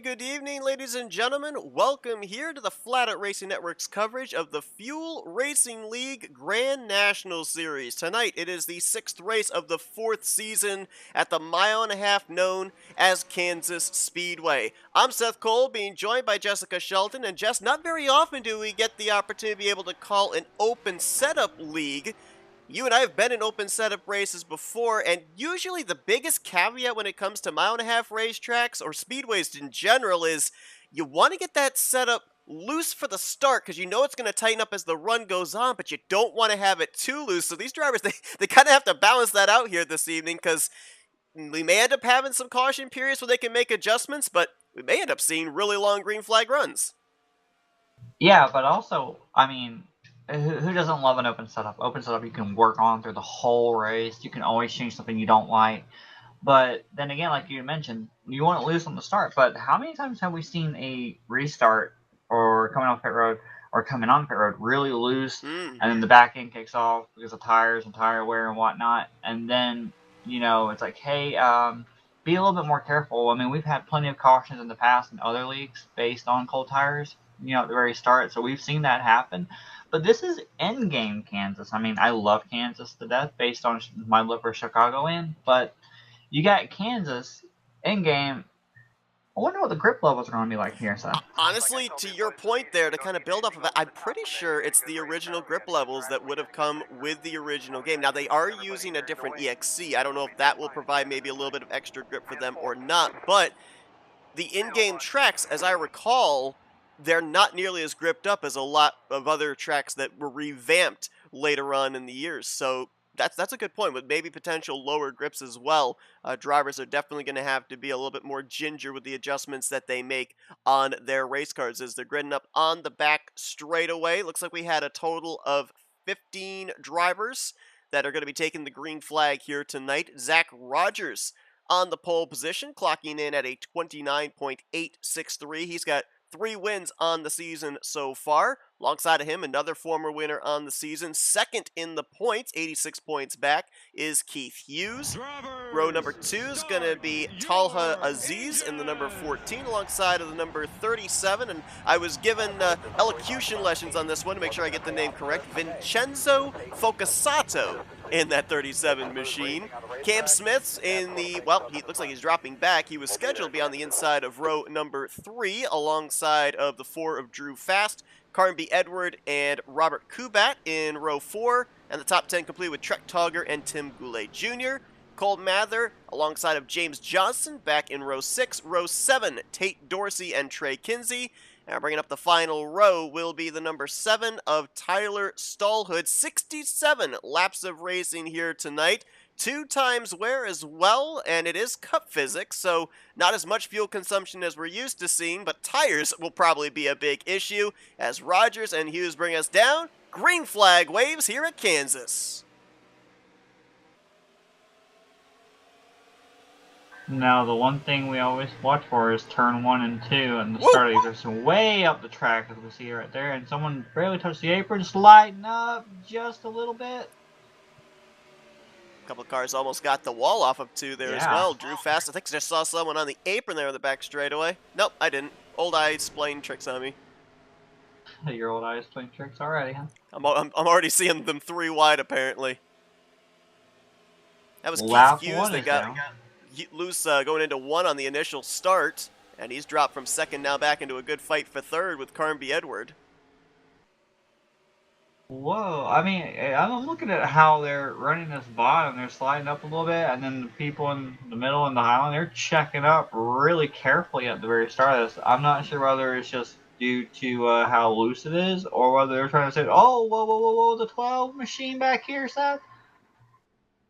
Good evening, ladies and gentlemen. Welcome here to the Flatout Racing Network's coverage of the Fuel Racing League Grand National Series. Tonight, it is the 6th race of the 4th season at the mile-and-a-half known as Kansas Speedway. I'm Seth Cole, being joined by Jessica Shelton. And Jess, not very often do we get the opportunity to be able to call an open setup league. You and I have been in open setup races before, and usually the biggest caveat when it comes to mile-and-a-half racetracks, or speedways in general, is you want to get that setup loose for the start, because you know it's going to tighten up as the run goes on, but you don't want to have it too loose. So these drivers, they kind of have to balance that out here this evening, because we may end up having some caution periods where they can make adjustments, but we may end up seeing really long green flag runs. Yeah, but also, I mean, who doesn't love an open setup? Open setup you can work on through the whole race. You can always change something you don't like. But then again, like you mentioned, you want to lose on the start. But how many times have we seen a restart or coming off pit road or coming on pit road really loose, and then the back end kicks off because of tires and tire wear and whatnot, and then it's like, hey, be a little bit more careful. I mean, we've had plenty of cautions in the past in other leagues based on cold tires, at the very start. So we've seen that happen. But this is in-game Kansas. I mean, I love Kansas to death based on my love for Chicagoland. But you got Kansas in-game. I wonder what the grip levels are going to be like here, Seth. Honestly, to your point there, to kind of build off of it, I'm pretty sure it's the original grip levels that would have come with the original game. Now, they are using a different EXC. I don't know if that will provide maybe a little bit of extra grip for them or not, but the in-game tracks, as I recall, they're not nearly as gripped up as a lot of other tracks that were revamped later on in the years. So that's a good point, with maybe potential lower grips as well. Drivers are definitely going to have to be a little bit more ginger with the adjustments that they make on their race cars as they're gridding up on the back straightaway. Looks like we had a total of 15 drivers that are going to be taking the green flag here tonight. Zach Rogers on the pole position, clocking in at a 29.863. He's got 3 wins on the season so far. Alongside of him, another former winner on the season. Second in the points, 86 points back, is Keith Hughes. Row number 2 is going to be Talha Aziz in the number 14, alongside of the number 37. And I was given elocution lessons on this one to make sure I get the name correct. Vincenzo Focasato in that 37 machine. Cam Smith's in the, well, he looks like he's dropping back. He was scheduled to be on the inside of row number 3, alongside of the 4 of Drew Fast, Carnby Edward, and Robert Kubat in row 4, and the top 10 complete with Trek Togger and Tim Goulet Jr. Cole Mather alongside of James Johnson back in row 6. Row 7, Tate Dorsey and Trey Kinsey. And bringing up the final row will be the number 7 of Tyler Stallhood. 67 laps of racing here tonight. 2 times wear as well, and it is cup physics, so not as much fuel consumption as we're used to seeing, but tires will probably be a big issue as Rogers and Hughes bring us down. Green flag waves here at Kansas. Now, the one thing we always watch for is turn 1 and 2, and the start of just way up the track, as we see right there, and someone barely touched the apron, sliding up just a little bit. A couple of cars almost got the wall off of 2 there as well. Drew Fast, I think I just saw someone on the apron there in the back straightaway. Nope, I didn't. Old eyes playing tricks on me. Your old eyes playing tricks already, huh? I'm already seeing them 3 wide, apparently. That was Keith Hughes that got loose going into 1 on the initial start, and he's dropped from 2nd now back into a good fight for 3rd with Carnby Edward. Whoa, I mean, I'm looking at how they're running this bottom. They're sliding up a little bit, and then the people in the middle and the Highland, they're checking up really carefully at the very start of this. I'm not sure whether it's just due to how loose it is, or whether they're trying to say, oh, whoa, the 12 machine back here, Seth.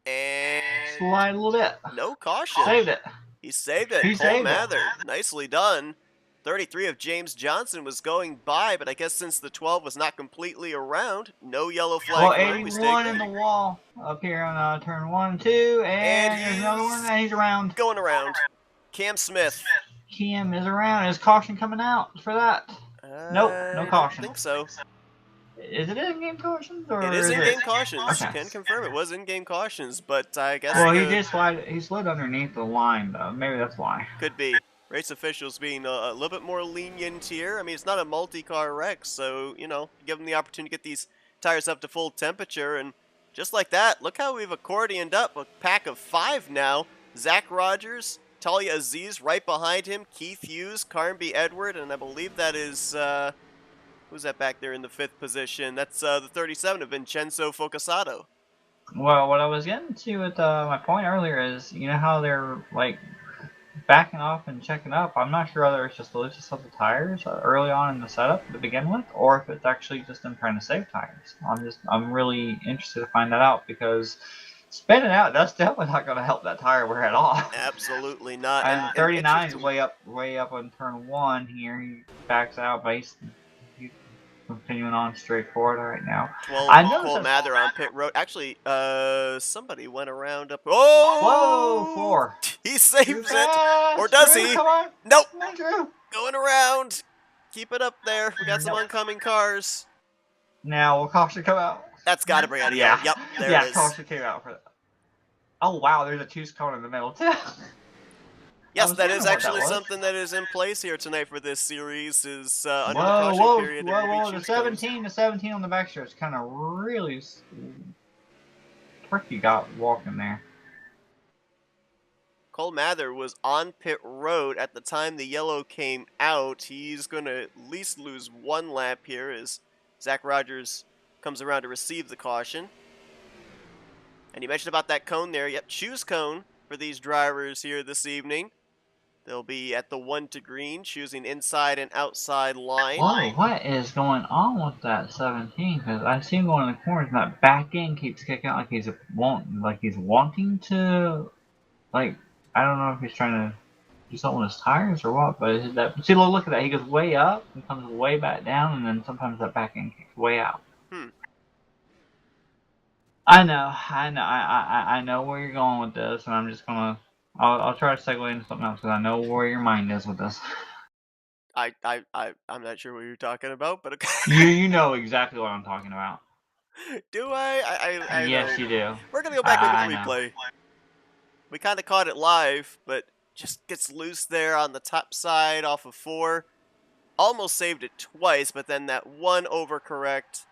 And slide a little bit. No caution. Saved it. He saved it. Cole Mather, nicely done. 33 of James Johnson was going by, but I guess since the 12 was not completely around, no yellow flag. Well, 81 in the wall up here on turn 1 and 2, and there's another one, and he's around. Going around. Cam Smith. Cam is around. Is caution coming out for that? Nope, no caution. I think so. Is it in-game cautions? Or it is in-game cautions. Okay. Can confirm it was in-game cautions, but I guess... Well, he slid underneath the line, though. Maybe that's why. Could be. Race officials being a little bit more lenient here. I mean, it's not a multi-car wreck, so, you know, give them the opportunity to get these tires up to full temperature. And just like that, look how we've accordioned up a pack of 5 now. Zach Rogers, Talia Aziz right behind him, Keith Hughes, Carnby Edward, and I believe that is, who's that back there in the 5th position? That's the 37 of Vincenzo Focasato. Well, what I was getting to with my point earlier is, you know how they're like backing off and checking up. I'm not sure whether it's just the looseness of the tires early on in the setup to begin with, or if it's actually just them trying to save tires. I'm really interested to find that out, because spinning out, that's definitely not going to help that tire wear at all. Absolutely not. And 39 is way up on turn 1 here. He backs out, but he's continuing on straight forward right now. 12, Cole Mather on pit road. Actually, somebody went around up. Oh! Whoa, 4. He saves it. Or does he? Nope. Going around. Keep it up there. We got some oncoming cars. Now, will caution come out? That's got to bring out a yellow. Yep, there it is. Caution came out for that. Oh, wow, there's a choose cone in the middle, too. Yes, that is actually something that is in place here tonight for this series. Is under the caution period. Whoa, the 17 on the back stretch kind of really tricky got walking there. Cole Mather was on pit road at the time the yellow came out. He's going to at least lose 1 lap here as Zach Rogers comes around to receive the caution. And you mentioned about that cone there. Yep, choose cone for these drivers here this evening. They'll be at the 1 to green, choosing inside and outside line. Whoa, what is going on with that 17? Because I see him going in the corners, and that back end keeps kicking out like he's wanting to, like, I don't know if he's trying to do something with his tires or what. But that, see, look at that. He goes way up and comes way back down, and then sometimes that back end kicks way out. I know where you're going with this, and I'm just gonna. I'll try to segue into something else because I know where your mind is with this. I'm not sure what you're talking about, but okay. You know exactly what I'm talking about. Do I yes, know. You do. We're gonna go back and look at the replay. We kind of caught it live, but just gets loose there on the top side off of 4. Almost saved it twice, but then that one overcorrect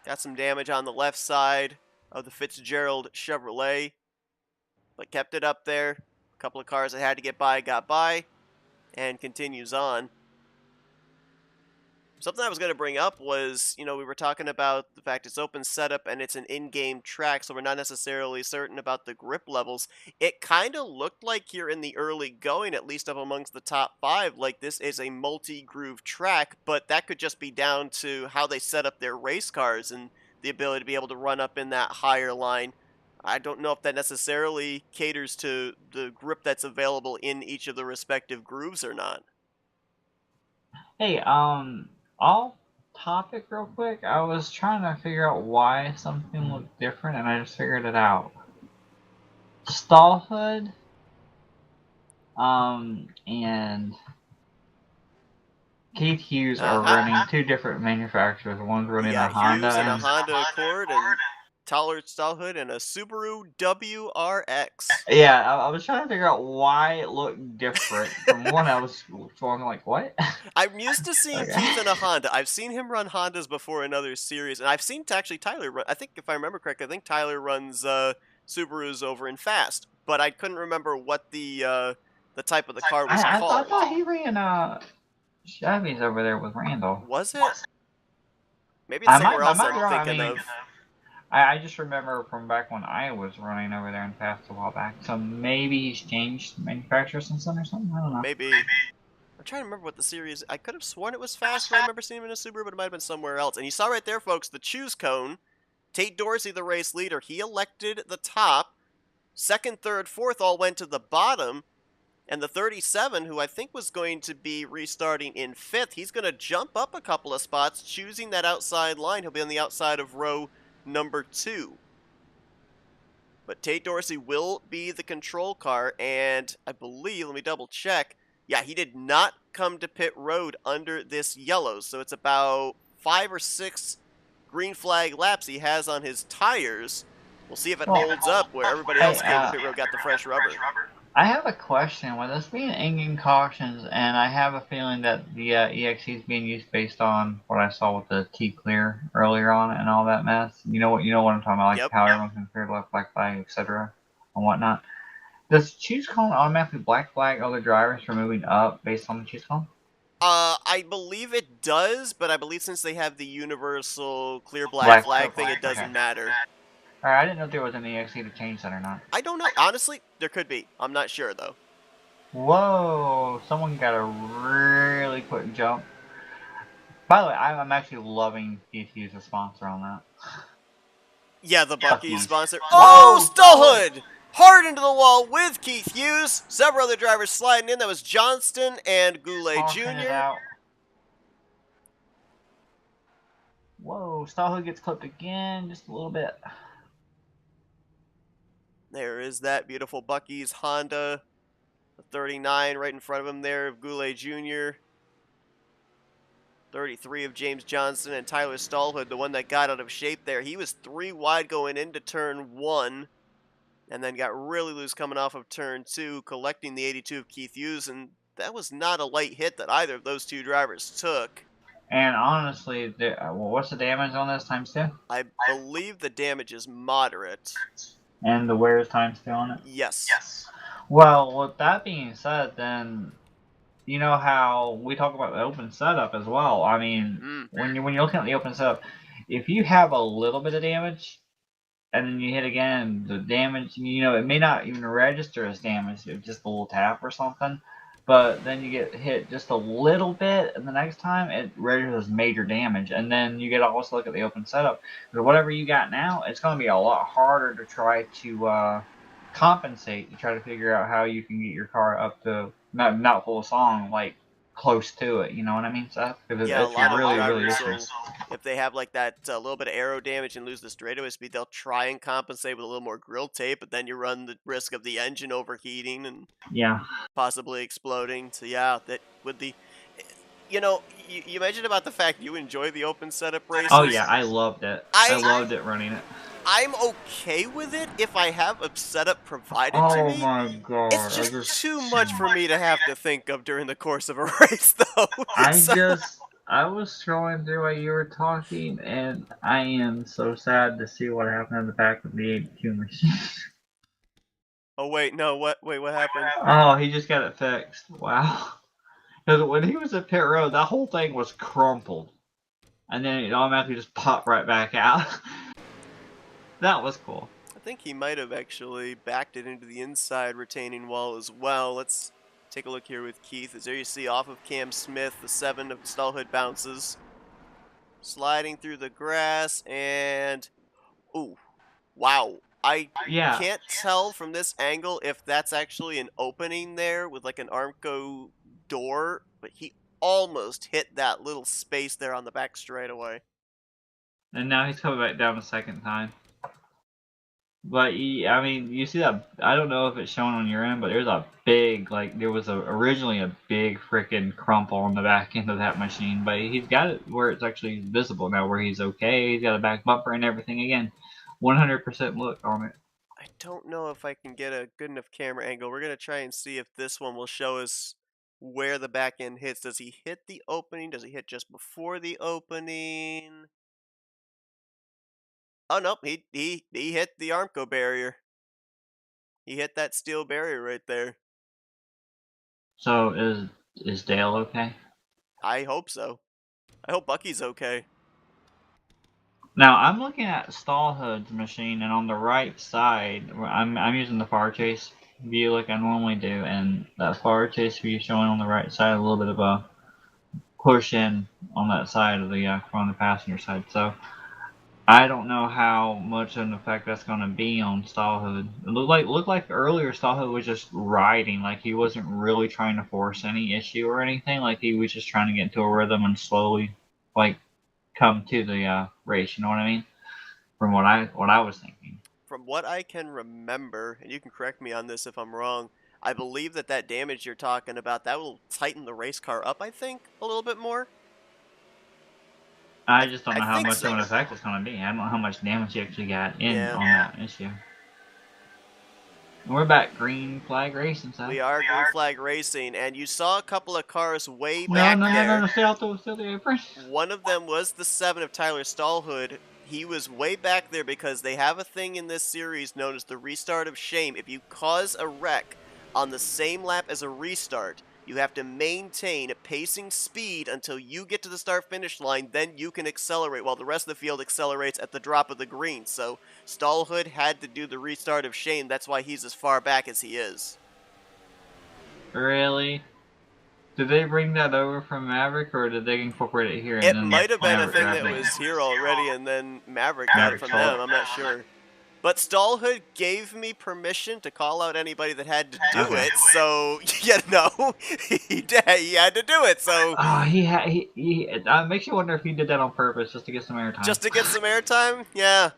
got some damage on the left side of the Fitzgerald Chevrolet. But kept it up there. A couple of cars that had to get by got by, and continues on. Something I was going to bring up was, you know, we were talking about the fact it's open setup and it's an in-game track, so we're not necessarily certain about the grip levels. It kind of looked like here in the early going, at least up amongst the top 5, like this is a multi-groove track, but that could just be down to how they set up their race cars and the ability to be able to run up in that higher line. I don't know if that necessarily caters to the grip that's available in each of the respective grooves or not. Hey, off topic real quick. I was trying to figure out why something looked different, and I just figured it out. Stall hood, and Keith Hughes are running 2 different manufacturers. One's running a Honda and a Honda Accord, and Tyler Stallhood and a Subaru WRX. Yeah, I was trying to figure out why it looked different. From one, I was going like, what? I'm used to seeing Keith in a Honda. I've seen him run Hondas before in other series, and I've seen actually Tyler run. I think, if I remember correctly, I think Tyler runs Subarus over in Fast, but I couldn't remember what the type of the car was called. I thought he ran Chevys over there with Randall. Was it? Maybe it's somewhere else I'm thinking of. I just remember from back when I was running over there in Fast a while back. So maybe he's changed manufacturer since then or something? I don't know. Maybe. I'm trying to remember what the series... I could have sworn it was Fast, I remember seeing him in a Subaru, but it might have been somewhere else. And you saw right there, folks, the choose cone. Tate Dorsey, the race leader, he elected the top. 2nd, 3rd, 4th all went to the bottom. And the 37, who I think was going to be restarting in 5th, he's going to jump up a couple of spots, choosing that outside line. He'll be on the outside of row number 2. But Tate Dorsey will be the control car, and I believe, let me double check, yeah, he did not come to pit road under this yellow, so it's about 5 or 6 green flag laps he has on his tires. We'll see if it holds up where everybody else came to pit road got the fresh rubber. I have a question. With this being in cautions, and I have a feeling that the EXE is being used based on what I saw with the T clear earlier on and all that mess. You know what I'm talking about, like Yep. how everyone can clear left black flag, etc. and whatnot. Does choose cone automatically black flag other drivers for moving up based on the choose cone? I believe it does, but I believe since they have the universal clear black Black flag thing, flag. it Okay. doesn't matter. Alright, I didn't know if there was an EXE to change that or not. I don't know. Honestly, there could be. I'm not sure, though. Whoa! Someone got a really quick jump. By the way, I'm actually loving DT's as a sponsor on that. Yeah, the Bucky's Bucky's. sponsor. Whoa! Oh, Stallhood! Hard into the wall with Keith Hughes. Several other drivers sliding in. That was Johnston and Goulet Caution it Jr. out. Whoa, Stallhood gets clipped again, just a little bit. There is that beautiful Bucky's Honda. The 39 right in front of him there of Goulet Jr. 33 of James Johnston and Tyler Stallhood, the one that got out of shape there. He was 3 wide going into turn 1 and then got really loose coming off of turn 2, collecting the 82 of Keith Hughes, and that was not a light hit that either of those two drivers took. And honestly, what's the damage on this times 2? I believe the damage is moderate. And the wear is times 2 on it? Yes. Well, with that being said, then you know how we talk about the open setup as well. I mean, when you're looking at the open setup, if you have a little bit of damage and then you hit again, the damage, it may not even register as damage, it's just a little tap or something. But then you get hit just a little bit, and the next time it registers as major damage. And then you get to also look at the open setup. Because whatever you got now, it's going to be a lot harder to try to compensate, to try to figure out how you can get your car up to, not full song, like close to it. You know what I mean, Seth? Because Yeah, a it's lot of really, really drivers risky. will, if they have like that little bit of aero damage and lose the straightaway speed, they'll try and compensate with a little more grill tape, but then you run the risk of the engine overheating and Yeah. possibly exploding. So yeah, that would the, you mentioned about the fact you enjoy the open setup races. Oh yeah, I loved it. I loved it running it. I'm okay with it if I have a setup provided to Oh me. my god. It's just too much for me to have to think of during the course of a race, though. I was scrolling through while you were talking, and I am so sad to see what happened in the back of the 82 machine. Oh wait, no, what? Wait, what happened? Oh, he just got it fixed. Wow. Because when he was at pit road, that whole thing was crumpled, and then it automatically just popped right back out. That was cool. I think he might have actually backed it into the inside retaining wall as well. Let's take a look here with Keith. As there you see off of Cam Smith, the 7 of Stallhood bounces. Sliding through the grass and... Ooh, wow. I can't tell from this angle if that's actually an opening there with like an Armco door, but he almost hit that little space there on the back straightaway. And now he's coming back down a second time. But I mean, you see that? I don't know if it's shown on your end, but there's a big, there was originally a big freaking crumple on the back end of that machine. But he's got it where it's actually visible now, where he's okay. He's got a back bumper and everything again. 100% look on it. I don't know if I can get a good enough camera angle. We're going to try and see if this one will show us where the back end hits. Does he hit the opening? Does he hit just before the opening? Oh, nope. He hit the Armco barrier. He hit that steel barrier right there. So is Dale okay? I hope so. I hope Bucky's okay. Now I'm looking at Stallhood's machine, and on the right side, I'm using the far chase view like I normally do, and that far chase view showing on the right side a little bit of a push in on that side of the front of the passenger side. So I don't know how much of an effect that's going to be on Stallhood. It looked like earlier Stallhood was just riding, like he wasn't really trying to force any issue or anything. Like he was just trying to get into a rhythm and slowly, come to the race. You know what I mean? From what I was thinking. From what I can remember, and you can correct me on this if I'm wrong, I believe that damage you're talking about, that will tighten the race car up, I think, a little bit more. I just don't know how much so. of an effect it's going to be. I don't know how much damage he actually got in on that issue. We're back green flag racing, Seth. We are green flag racing, and you saw a couple of cars way No, back no, no, there. no, stay out the apron. One of them was the 7 of Tyler Stallhood. He was way back there because they have a thing in this series known as the restart of shame. If you cause a wreck on the same lap as a restart, you have to maintain pacing speed until you get to the start-finish line, then you can accelerate while the rest of the field accelerates at the drop of the green. So Stallhood had to do the restart of shame. That's why he's as far back as he is. Really? Did they bring that over from Maverick, or did they incorporate it here? It And then might have been a Maverick thing grabbed that it? was here already, and then Maverick got it from stole them. it. I'm not sure. But Stallhood gave me permission to call out anybody that had to do Okay. it, so he did. He had to do it. So It makes you wonder if he did that on purpose, just to get some airtime. just to get some airtime, yeah.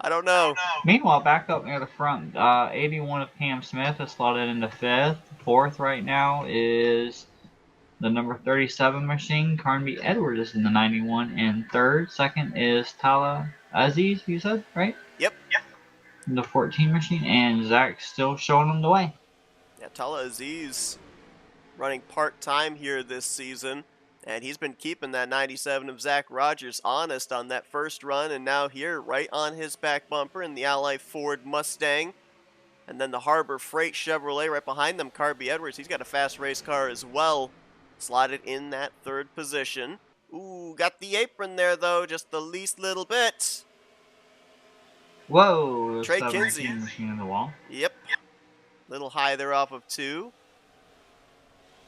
I don't know. Meanwhile, back up near the front, 81 of Cam Smith is slotted into 5th. 4th right now is the number 37 machine. Carnby Edwards is in the 91. And 3rd, 2nd is Tala Aziz, you said, right? Yep. The 14 machine. And Zach's still showing them the way. Yeah, Tala Aziz running part-time here this season. And he's been keeping that 97 of Zach Rogers honest on that first run. And now here, right on his back bumper in the Ally Ford Mustang. And then the Harbor Freight Chevrolet right behind them, Carby Edwards. He's got a fast race car as well. Slotted in that 3rd position. Ooh, got the apron there, though. Just the least little bit. Whoa, Trey 17 Kinsey. machine in the wall. Yep. Little high there off of 2.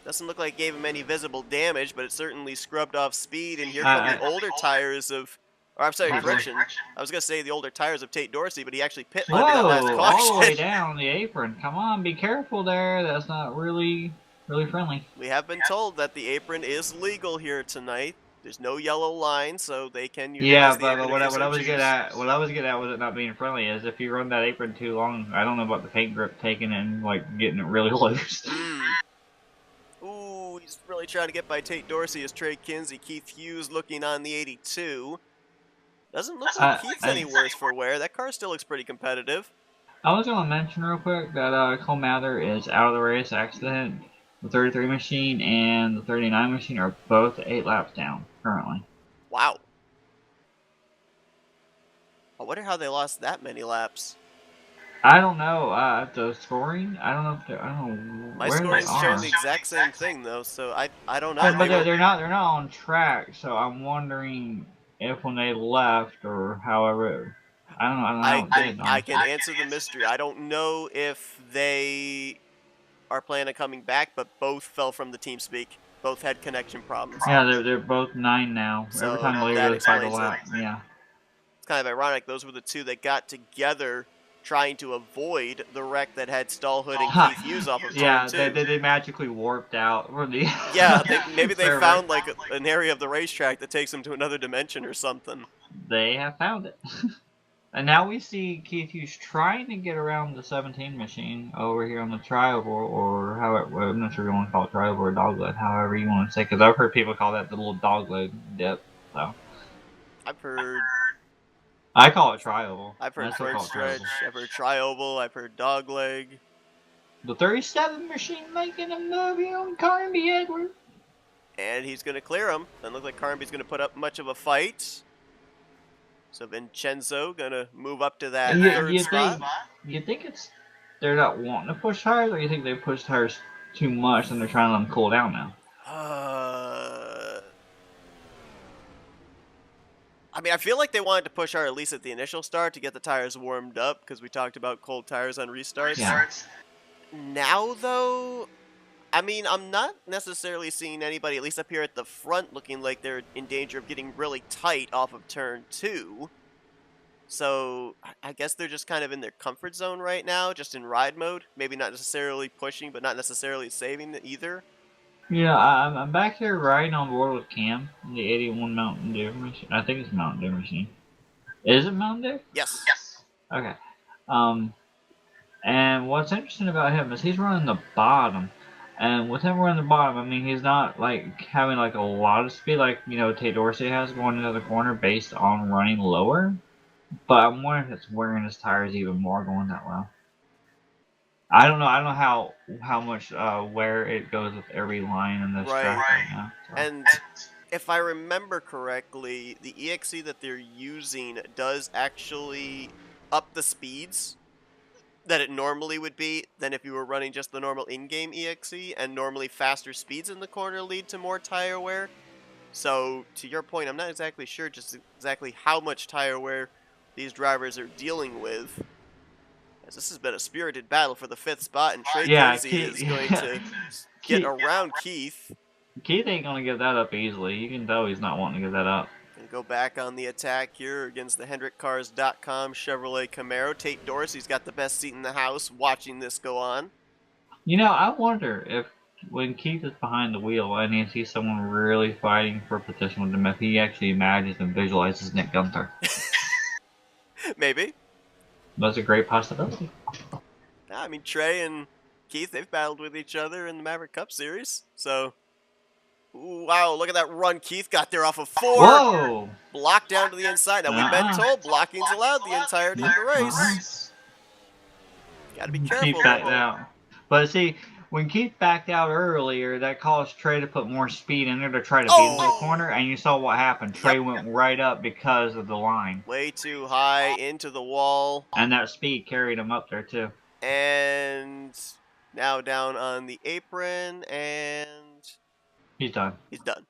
Doesn't look like it gave him any visible damage, but it certainly scrubbed off speed. And here come the older tires of... Or I'm sorry, correction. I was going to say the older tires of Tate Dorsey, but he actually pit under that last caution. All the way down the apron. Come on, be careful there. That's not really friendly. We have been told that the apron is legal here tonight. There's no yellow line, so they can utilize the apron. But what I was getting at with it not being friendly is if you run that apron too long, I don't know about the paint grip taking it and like getting it really loose. Ooh, he's really trying to get by Tate Dorsey as Trey Kinsey. Keith Hughes looking on the 82. Doesn't look like Keith's any worse for wear. That car still looks pretty competitive. I was going to mention real quick that Cole Mather is out of the race accident. The 33 machine and the 39 machine are both 8 laps down currently. Wow. I wonder how they lost that many laps. I don't know. The scoring, I don't know if I don't know. My scoring's showing the exact same thing though, so I don't know. But they're not on track, so I'm wondering if when they left or however. I don't know. I can answer the mystery. I don't know if they are planning on coming back, but both fell from the team speak. Both had connection problems. Yeah, they're both 9 now. So every time they goes by the lap. Yeah. It's kind of ironic. Those were the two that got together trying to avoid the wreck that had Stallhood and Keith Hughes off of turn 2. They magically warped out. Yeah, maybe they found like an area of the racetrack that takes them to another dimension or something. They have found it. And now we see Keith Hughes trying to get around the 17 machine over here on the trioval, or however, I'm not sure if you want to call it trioval or dogleg, however you want to say, because I've heard people call that the little dogleg dip. So I've heard. I call it trioval. I've heard front stretch. I've heard trioval. I've heard dogleg. The 37 machine making a move here on Carnby Edwards. And he's going to clear him. Doesn't look like Carnby's going to put up much of a fight. So Vincenzo going to move up to that third spot. You think they're not wanting to push tires, or you think they push tires too much and they're trying to let them cool down now? I mean, I feel like they wanted to push hard at least at the initial start to get the tires warmed up, because we talked about cold tires on restarts. Yeah. Now, though, I mean, I'm not necessarily seeing anybody, at least up here at the front, looking like they're in danger of getting really tight off of turn 2. So I guess they're just kind of in their comfort zone right now, just in ride mode. Maybe not necessarily pushing, but not necessarily saving either. Yeah, I'm back here riding on board with Cam, the 81 Mountain Dew machine. I think it's Mountain Dew machine. Is it Mountain Dew? Yes. Okay. And what's interesting about him is he's running the bottom. And with him running the bottom, I mean, he's not like having like a lot of speed like, you know, Tate Dorsey has going into the corner based on running lower. But I'm wondering if it's wearing his tires even more going that well. I don't know. I don't know how much where it goes with every line in this track Right. right now. So. And if I remember correctly, the EXE that they're using does actually up the speeds that it normally would be than if you were running just the normal in-game EXE, and normally faster speeds in the corner lead to more tire wear. So, to your point, I'm not exactly sure just exactly how much tire wear these drivers are dealing with, as this has been a spirited battle for the 5th spot, and Trey Yeah, Kinsey is Keith, going to get Keith, around Keith Keith ain't gonna give that up easily. You can tell he's not wanting to give that up. and go back on the attack here against the HendrickCars.com Chevrolet Camaro. Tate Dorsey's got the best seat in the house watching this go on. You know, I wonder if when Keith is behind the wheel and he sees someone really fighting for position with him, if he actually imagines and visualizes Nick Gunther. Maybe. That's a great possibility. I mean, Trey and Keith, they've battled with each other in the Maverick Cup Series. So, ooh, wow, look at that run Keith got there off of 4. Whoa! Blocked down to the inside. Now, we've been told blocking's allowed the entirety of the race. Got to be careful. Keith backed out. But see, when Keith backed out earlier, that caused Trey to put more speed in there to try to beat him to the corner, and you saw what happened. Trey went right up because of the line. Way too high into the wall. And that speed carried him up there, too. And now down on the apron, and he's done. He's done.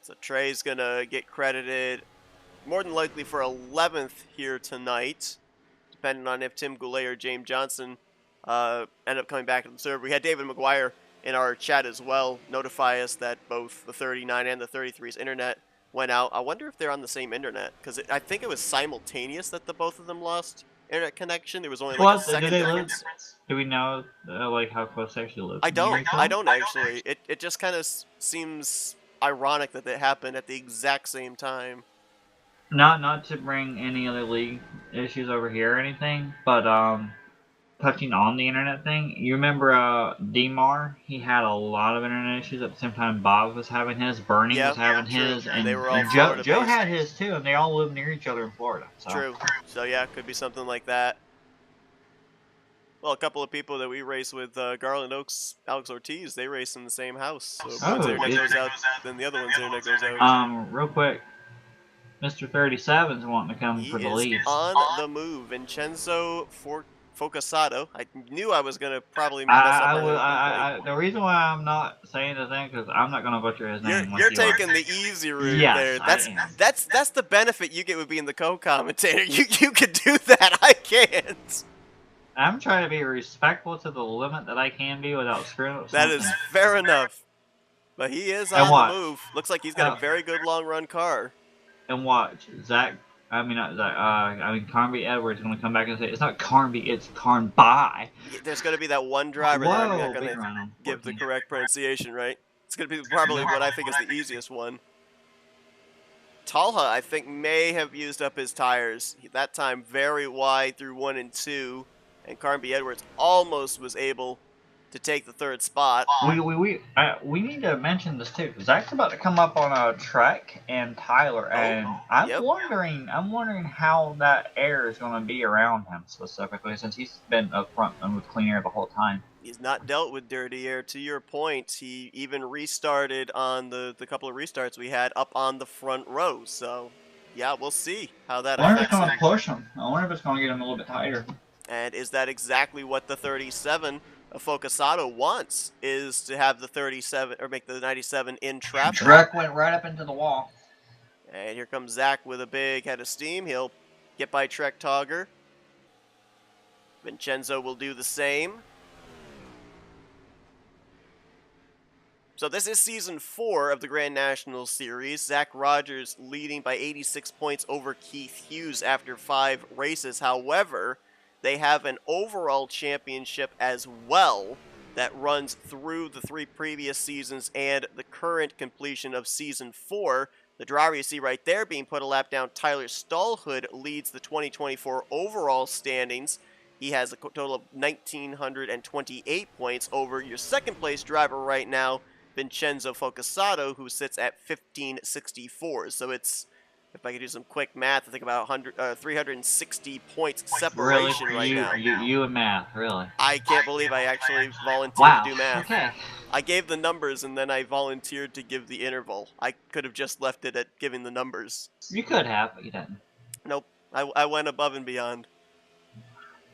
So Trey's going to get credited more than likely for 11th here tonight, depending on if Tim Goulet or James Johnson end up coming back to the server. We had David McGuire in our chat as well notify us that both the 39 and the 33's internet went out. I wonder if they're on the same internet, because I think it was simultaneous that the both of them lost internet connection. There was only like a second difference. Do we know like how close they actually live? I don't actually. It just kind of seems ironic that it happened at the exact same time. Not to bring any other league issues over here or anything, but touching on the internet thing, you remember Demar? He had a lot of internet issues at the same time. Bob was having his, Bernie was having his, and they were all Joe had his too, and they all live near each other in Florida. So. True. So yeah, could be something like that. Well, a couple of people that we race with, Garland Oaks, Alex Ortiz, they race in the same house. So if one's internet goes out, then the other one's internet goes out. Real quick, Mr. 37's wanting to come for the lead. He is on the move. Vincenzo Focasato. I knew I was going to probably mess up. The reason why I'm not saying the thing, because I'm not going to butcher his name. You're taking the easy route there. That's the benefit you get with being the co-commentator. You could do that. I can't. I'm trying to be respectful to the limit that I can be without screwing up something. That is fair enough. But he is on the move. Looks like he's got a very good long-run car. And watch, Carnby Edwards is going to come back and say, it's not Carnby, it's Carnby. There's going to be that one driver that I'm not going to give the correct pronunciation, right? It's going to be probably what I think is the easiest one. Talha, I think, may have used up his tires. That time very wide through 1 and 2. And Carnby Edwards almost was able to take the 3rd spot. We need to mention this too. Zach's about to come up on a Trek and Tyler, and I'm wondering how that air is going to be around him specifically, since he's been up front and with clean air the whole time. He's not dealt with dirty air. To your point, he even restarted on the couple of restarts we had up on the front row. So, yeah, we'll see how that affects him. I wonder if it's going to push him. I wonder if it's going to get him a little bit tighter. And is that exactly what the 37 of Focasato wants, is to have the 37, or make the 97 in traffic? Trek went right up into the wall. And here comes Zach with a big head of steam. He'll get by Trek Togger. Vincenzo will do the same. So this is Season 4 of the Grand National Series. Zach Rogers leading by 86 points over Keith Hughes after 5 races. However, they have an overall championship as well that runs through the 3 previous seasons and the current completion of Season 4. The driver you see right there being put a lap down, Tyler Stallhood, leads the 2024 overall standings. He has a total of 1,928 points over your second place driver right now, Vincenzo Focasato, who sits at 1,564. So it's If I could do some quick math, I think about 360 points Really? separation For right you, now. you and math, really? I can't believe I actually volunteered to Wow. do math. Okay. I gave the numbers and then I volunteered to give the interval. I could have just left it at giving the numbers. You could have, but you didn't. Nope. I went above and beyond.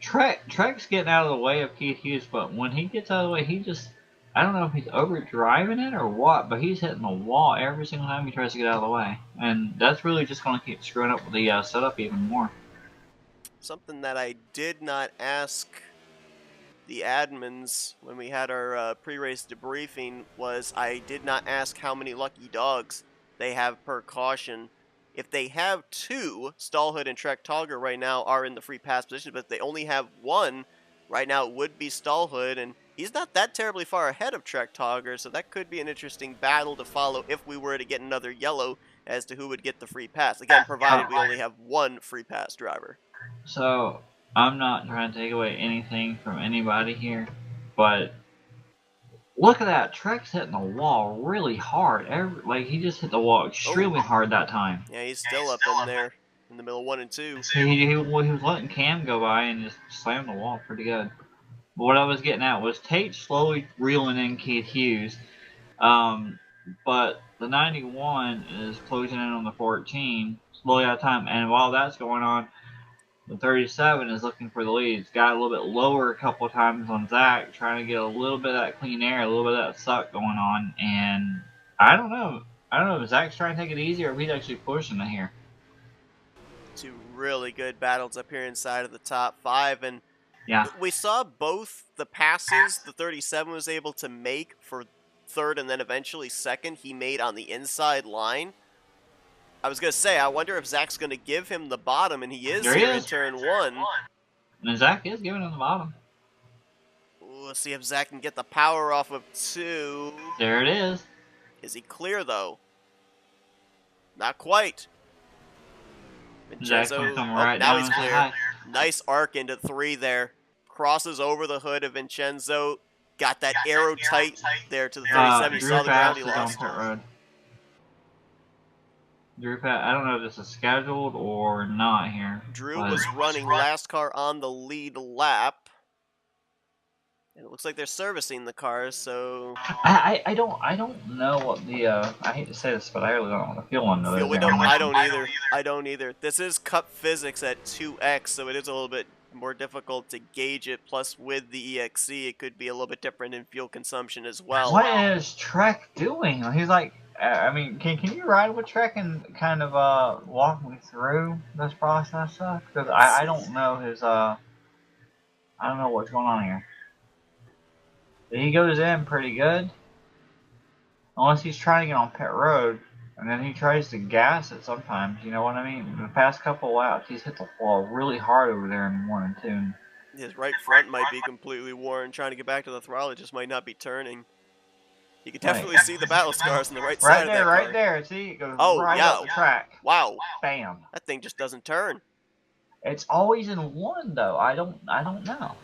Trek's getting out of the way of Keith Hughes, but when he gets out of the way, he just, I don't know if he's overdriving it or what, but he's hitting the wall every single time he tries to get out of the way. And that's really just going to keep screwing up the setup even more. Something that I did not ask the admins when we had our pre-race debriefing was I did not ask how many lucky dogs they have per caution. If they have 2, Stallhood and Trek Togger right now are in the free pass position, but if they only have 1, right now it would be Stallhood, and he's not that terribly far ahead of Trek Togger, so that could be an interesting battle to follow if we were to get another yellow as to who would get the free pass. Again, provided we only have 1 free pass driver. So, I'm not trying to take away anything from anybody here, but look at that. Trek's hitting the wall really hard. He just hit the wall extremely hard that time. Yeah, he's still up in there in the middle of 1 and 2. He was letting Cam go by and just slammed the wall pretty good. But what I was getting at was Tate slowly reeling in Keith Hughes, but the 91 is closing in on the 14, slowly out of time. And while that's going on, the 37 is looking for the lead. It's got a little bit lower a couple of times on Zach, trying to get a little bit of that clean air, a little bit of that suck going on. And I don't know. If Zach's trying to take it easy or if he's actually pushing it here. 2 really good battles up here inside of the top 5, and yeah, we saw both the passes the 37 was able to make for 3rd and then eventually 2nd he made on the inside line. I was going to say, I wonder if Zach's going to give him the bottom, and he is here in turn 1. And Zach is giving him the bottom. We'll see if Zach can get the power off of 2. There it is. Is he clear, though? Not quite. Vincenzo, now he's clear. Nice arc into 3 there. Crosses over the hood of Vincenzo. Got that arrow tight there to the 37. He saw the ground he lost. Drew Pat, I don't know if this is scheduled or not here. Drew was running last car on the lead lap. And it looks like they're servicing the cars, so I don't know what the I hate to say this, but I really don't know what the fuel window is. I don't either. This is Cup Physics at 2x, so it is a little bit more difficult to gauge it. Plus, with the EXC, it could be a little bit different in fuel consumption as well. What is Trek doing? He's like, I mean, can you ride with Trek and kind of walk me through this process? Because I don't know his I don't know what's going on here. He goes in pretty good, unless he's trying to get on pit road, and then he tries to gas it sometimes, you know what I mean? The past couple laps, he's hit the wall really hard over there in 1 and 2. His right front might be completely worn, trying to get back to the throttle, it just might not be turning. You can definitely see the battle scars on the right side of that car. Right there, see? It goes right up the track. Wow. Bam. That thing just doesn't turn. It's always in 1, though. I don't know.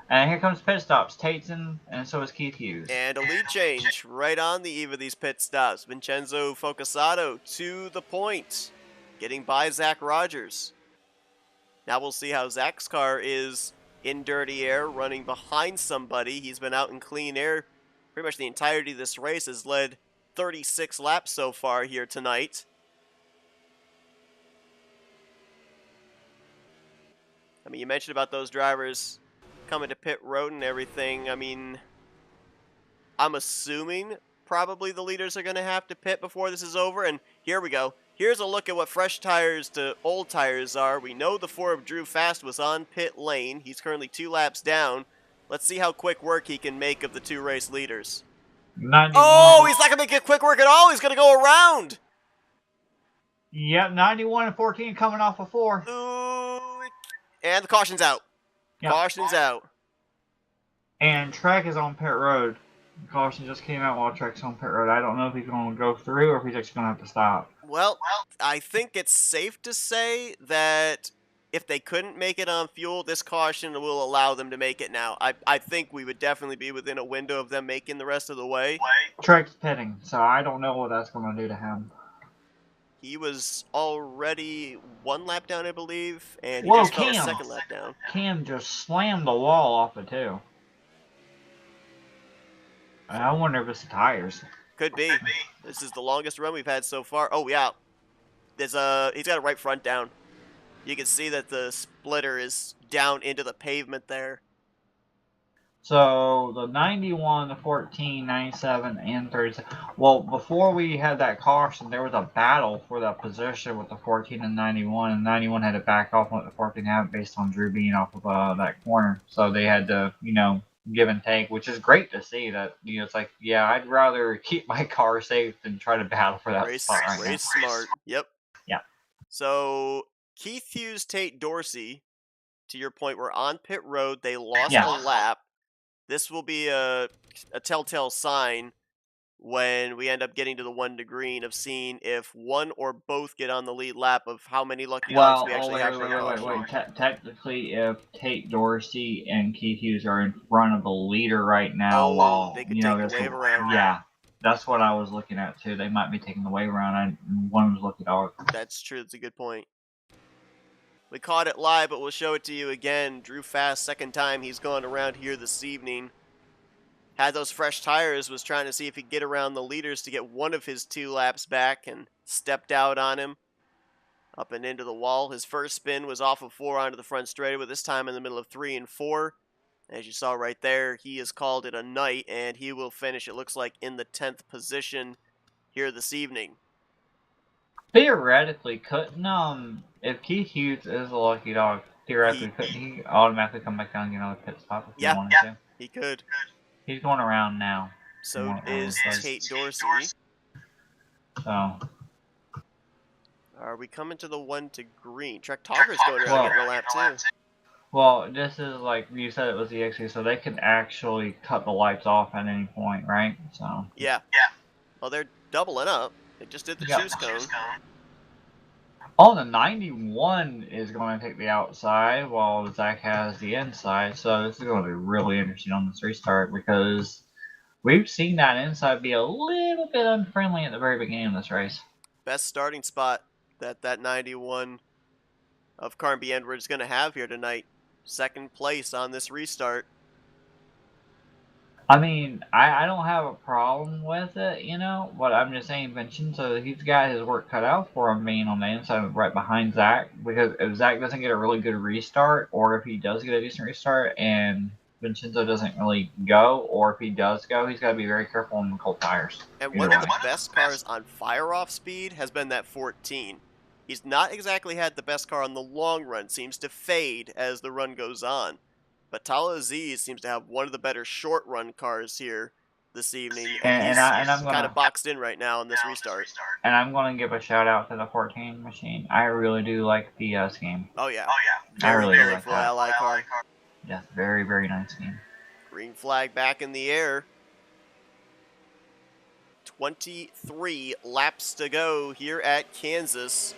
And here comes pit stops. Tate's in, and so is Keith Hughes. And a lead change right on the eve of these pit stops. Vincenzo Focusato to the point, getting by Zach Rogers. Now we'll see how Zach's car is in dirty air, running behind somebody. He's been out in clean air pretty much the entirety of this race, has led 36 laps so far here tonight. I mean, you mentioned about those drivers coming to pit road and everything. I mean, I'm assuming probably the leaders are going to have to pit before this is over. And here we go. Here's a look at what fresh tires to old tires are. We know the 4 of Drew Fast was on pit lane. He's currently 2 laps down. Let's see how quick work he can make of the 2 race leaders. 91. Oh, he's not going to make quick work at all. He's going to go around. Yep, 91 and 14 coming off of 4. Ooh, and the caution's out. Yep. Caution's out. And Trek is on pit road. The caution just came out while Trek's on pit road. I don't know if he's going to go through or if he's actually going to have to stop. Well, I think it's safe to say that if they couldn't make it on fuel, this caution will allow them to make it now. I think we would definitely be within a window of them making the rest of the way. Trek's pitting, so I don't know what that's going to do to him. He was already 1 lap down, I believe, and he Whoa, just fell a Cam! 2nd lap down. Cam just slammed the wall off it too. I wonder if it's the tires. Could be. This is the longest run we've had so far. Oh, yeah. He's got a right front down. You can see that the splitter is down into the pavement there. So the 91, the 14, 97, and 37. Well, before we had that caution, there was a battle for that position with the 14 and 91, and 91 had to back off and let the 14 have it based on Drew being off of that corner. So they had to, give and take, which is great to see that, it's like, yeah, I'd rather keep my car safe than try to battle for that spot right now. Race smart. Yep. Yeah. So Keith Hughes, Tate Dorsey, to your point, were on pit road. They lost a lap. This will be a telltale sign when we end up getting to the 1 to green of seeing if one or both get on the lead lap of how many lucky dogs we actually have. Wait. Technically, if Tate Dorsey and Keith Hughes are in front of the leader right now, they could take the wave around. Yeah, that's what I was looking at too. They might be taking the wave around. One was lucky dog. That's true. That's a good point. We caught it live, but we'll show it to you again. Drew Fast, 2nd time he's gone around here this evening. Had those fresh tires, was trying to see if he could get around the leaders to get one of his 2 laps back, and stepped out on him. Up and into the wall. His first spin was off of 4 onto the front straightaway, this time in the middle of 3 and 4. As you saw right there, he has called it a night, and he will finish, it looks like, in the 10th position here this evening. Theoretically, couldn't if Keith Hughes is a lucky dog, couldn't he automatically come back down and get another pit stop if he wanted to? He could. He's going around now. So is Tate Dorsey. So. Are we coming to the 1 to green? Trek Togger's going around getting a lap too. Well, this is like you said, it was the XC, so they can actually cut the lights off at any point, right? So. Yeah. Well, they're doubling up. They just did the choose cone. Oh, the 91 is going to take the outside while Zach has the inside. So this is going to be really interesting on this restart because we've seen that inside be a little bit unfriendly at the very beginning of this race. Best starting spot that 91 of Carnby Edwards is going to have here tonight. 2nd place on this restart. I mean, I don't have a problem with it, but I'm just saying Vincenzo, he's got his work cut out for him being on the inside right behind Zach, because if Zach doesn't get a really good restart, or if he does get a decent restart and Vincenzo doesn't really go, or if he does go, he's got to be very careful on the cold tires. And one of the best cars on fire-off speed has been that 14. He's not exactly had the best car on the long run, seems to fade as the run goes on. But Tala Aziz seems to have one of the better short-run cars here this evening, and he's kind of boxed in right now in this restart. And I'm going to give a shout-out to the 14 machine. I really do like the scheme. Oh, yeah. I really do like that. Ally car. Yeah, very, very nice scheme. Green flag back in the air. 23 laps to go here at Kansas.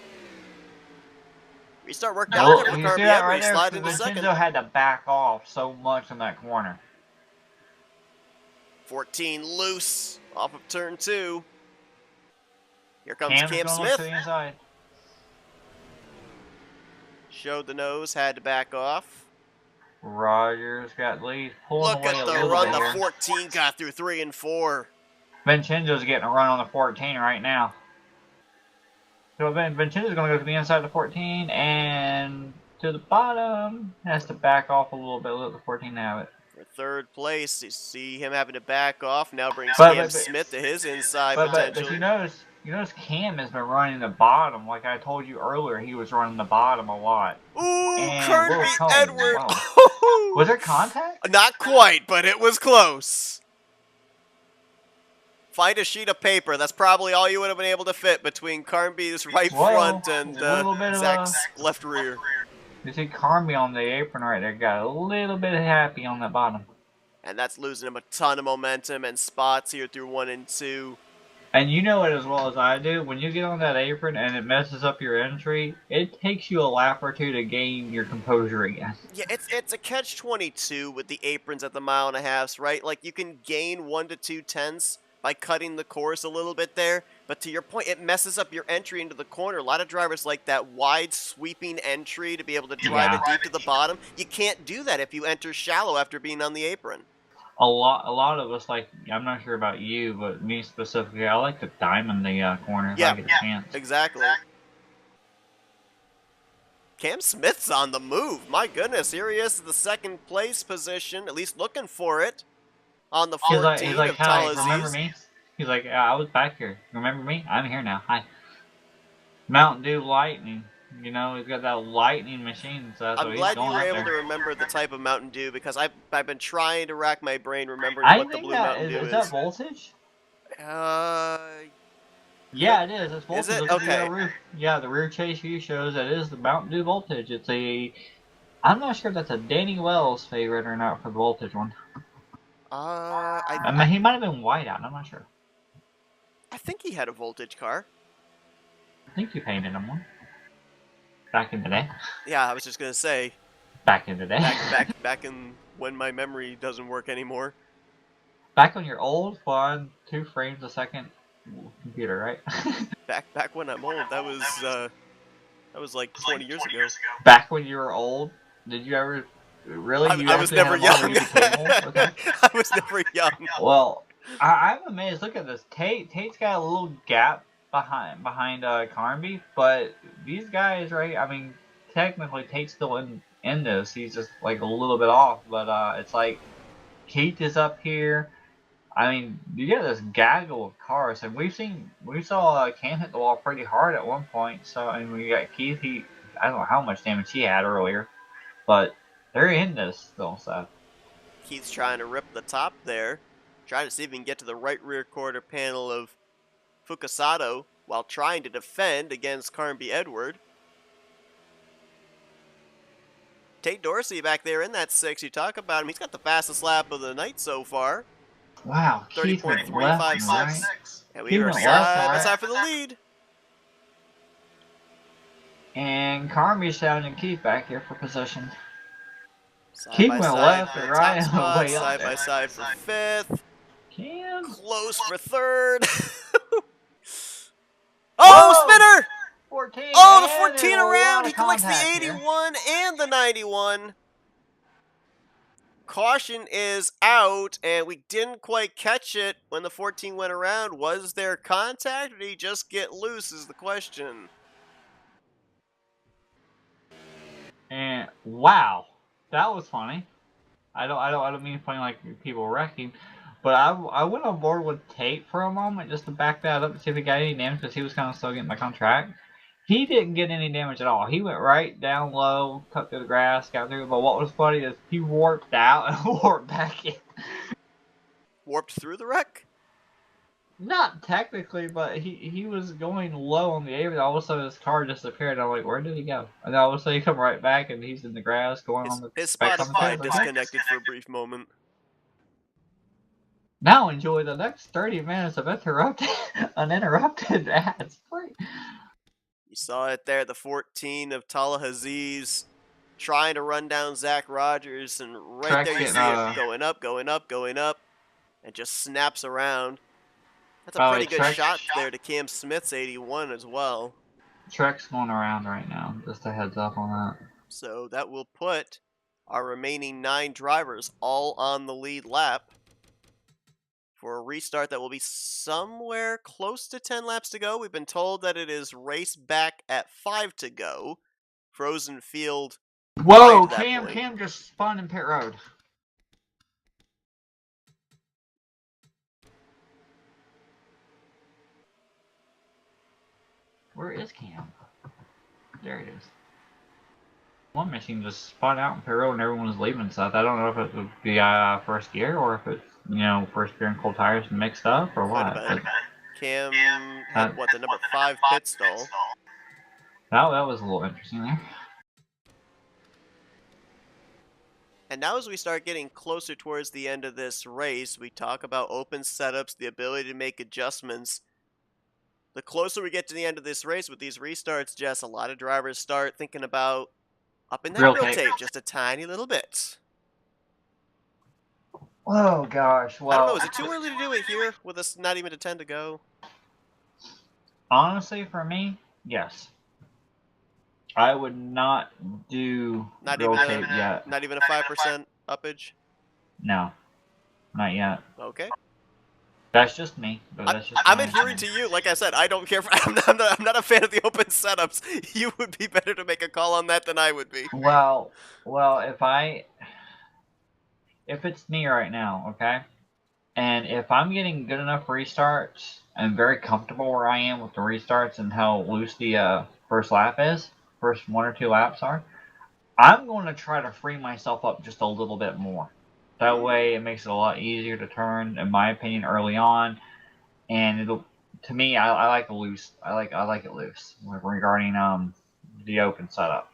Restart worked out there for Carnby Edwards, slide into 2nd. Vincenzo had to back off so much in that corner. 14 loose off of turn 2. Here comes Cam Smith. Showed the nose, had to back off. Rogers got lead. Look at the run the 14 got through 3 and 4. Vincenzo's getting a run on the 14 right now. So Vincenzo's going to go to the inside of the 14 and to the bottom. Has to back off a little bit, let the 14 have it. For 3rd place, you see him having to back off. Now brings Cam Smith to his inside potentially. But you notice Cam has been running the bottom. Like I told you earlier, he was running the bottom a lot. Ooh, Carnby Edwards. Wow. Was there contact? Not quite, but it was close. Find a sheet of paper. That's probably all you would have been able to fit between Carnby's right front and Zach's left rear. You see Carnby on the apron right there got a little bit happy on that bottom. And that's losing him a ton of momentum and spots here through 1 and 2. And you know it as well as I do. When you get on that apron and it messes up your entry, it takes you a lap or two to gain your composure again. Yeah, it's a catch-22 with the aprons at the 1.5 miles, right? Like, you can gain 1 to 2 tenths by cutting the course a little bit there. But to your point, it messes up your entry into the corner. A lot of drivers like that wide sweeping entry to be able to drive it deep to the bottom. You can't do that if you enter shallow after being on the apron. A lot of us, like, I'm not sure about you, but me specifically, I like to diamond the corner if I get a chance. Exactly. Cam Smith's on the move. My goodness, here he is in the second place position, at least looking for it, on the 14 he's like, of hi, Talazis. remember me? He's like, I was back here. Remember me? I'm here now. Hi. Mountain Dew Lightning. You know, he's got that lightning machine. So that's I'm what glad he's you going were able there. to remember the type of Mountain Dew, because I've been trying to rack my brain remembering what the blue Mountain Dew is. Is that voltage? Yeah, it is. It's voltage. Is it? Okay. The rear chase view shows that it is the Mountain Dew voltage. It's a... I'm not sure if that's a Danny Wells favorite or not for the voltage one. I mean, he might have been white out. I'm not sure. I think he had a voltage car. I think you painted him one. Back in the day. Yeah, I was just gonna say. Back in the day. Back in when my memory doesn't work anymore. Back on your old, fun, 2 frames a second computer, right? back when I'm old, that was like 20 years ago. Back when you were old, did you ever really? I was never young. Okay. I was never young. Well, I'm amazed. Look at this. Tate's got a little gap behind Carnby, but these guys, right? I mean, technically Tate's still in this. He's just like a little bit off, but it's like Keith is up here. I mean, you get this gaggle of cars, and we saw Cam hit the wall pretty hard at one point. So, and we got Keith. I don't know how much damage he had earlier, but they're in this still. So Keith's trying to rip the top there, trying to see if he can get to the right rear quarter panel of Fukasato while trying to defend against Carnby Edward. Tate Dorsey back there in that 6. You talk about him. He's got the fastest lap of the night so far. Wow, 30.356. And we are side by side for the lead. And Carnby's having Keith back here for position. Keith went left and right. Side by side for 5th. Cam. Close for 3rd. Oh, spinner! 14. Oh, the 14 around. He collects the 81 and the 91. Caution is out, and we didn't quite catch it when the 14 went around. Was there contact, or did he just get loose is the question. And wow, that was funny. I don't mean funny like people wrecking, but I went on board with Tate for a moment just to back that up to see if he got any damage, because he was kind of still getting back on track. He didn't get any damage at all. He went right down low, cut through the grass, got through. But what was funny is he warped out and warped back in. Warped through the wreck? Not technically, but he was going low on the apron. All of a sudden his car disappeared. I'm like, where did he go? And then all of a sudden he come right back and he's in the grass going on the... His Spotify disconnected for a brief moment. Now enjoy the next 30 minutes of uninterrupted ads. You saw it there, the 14 of Talazis trying to run down Zach Rogers, and right there you see it going up, going up, going up, and just snaps around. That's a pretty good shot there to Cam Smith's 81 as well. Trek's going around right now, just a heads up on that. So that will put our remaining 9 drivers all on the lead lap for a restart that will be somewhere close to 10 laps to go. We've been told that it is race back at 5 to go. Frozen field. Whoa, Cam just spun in pit road. Where is Cam? There it is. One machine just spun out in pit road and everyone was leaving stuff. I don't know if it was the first gear or if it's, you know, first gear and cold tires mixed up or what. Cam had, what, the number 5 pit stall. That was a little interesting there. And now as we start getting closer towards the end of this race, we talk about open setups, the ability to make adjustments. The closer we get to the end of this race with these restarts, Jess, a lot of drivers start thinking about upping that real tape just a tiny little bit. Oh gosh, I don't know. well, Is it too early to do it here with us not even a 10 to go? honestly, for me, yes. I would not do Not grill even tape a yet. not even a 5% uppage. No, not yet. Okay. That's just me, but that's just I'm my adhering opinion. to you. Like I said, I don't care. I'm not a fan of the open setups. You would be better to make a call on that than I would be. Well, well, if it's me right now, okay, and if I'm getting good enough restarts and very comfortable where I am with the restarts and how loose the first lap is, first 1 or 2 laps are, I'm going to try to free myself up just a little bit more. That way, it makes it a lot easier to turn, in my opinion, early on, and it'll. To me, I like loose. I like it loose regarding the open setup.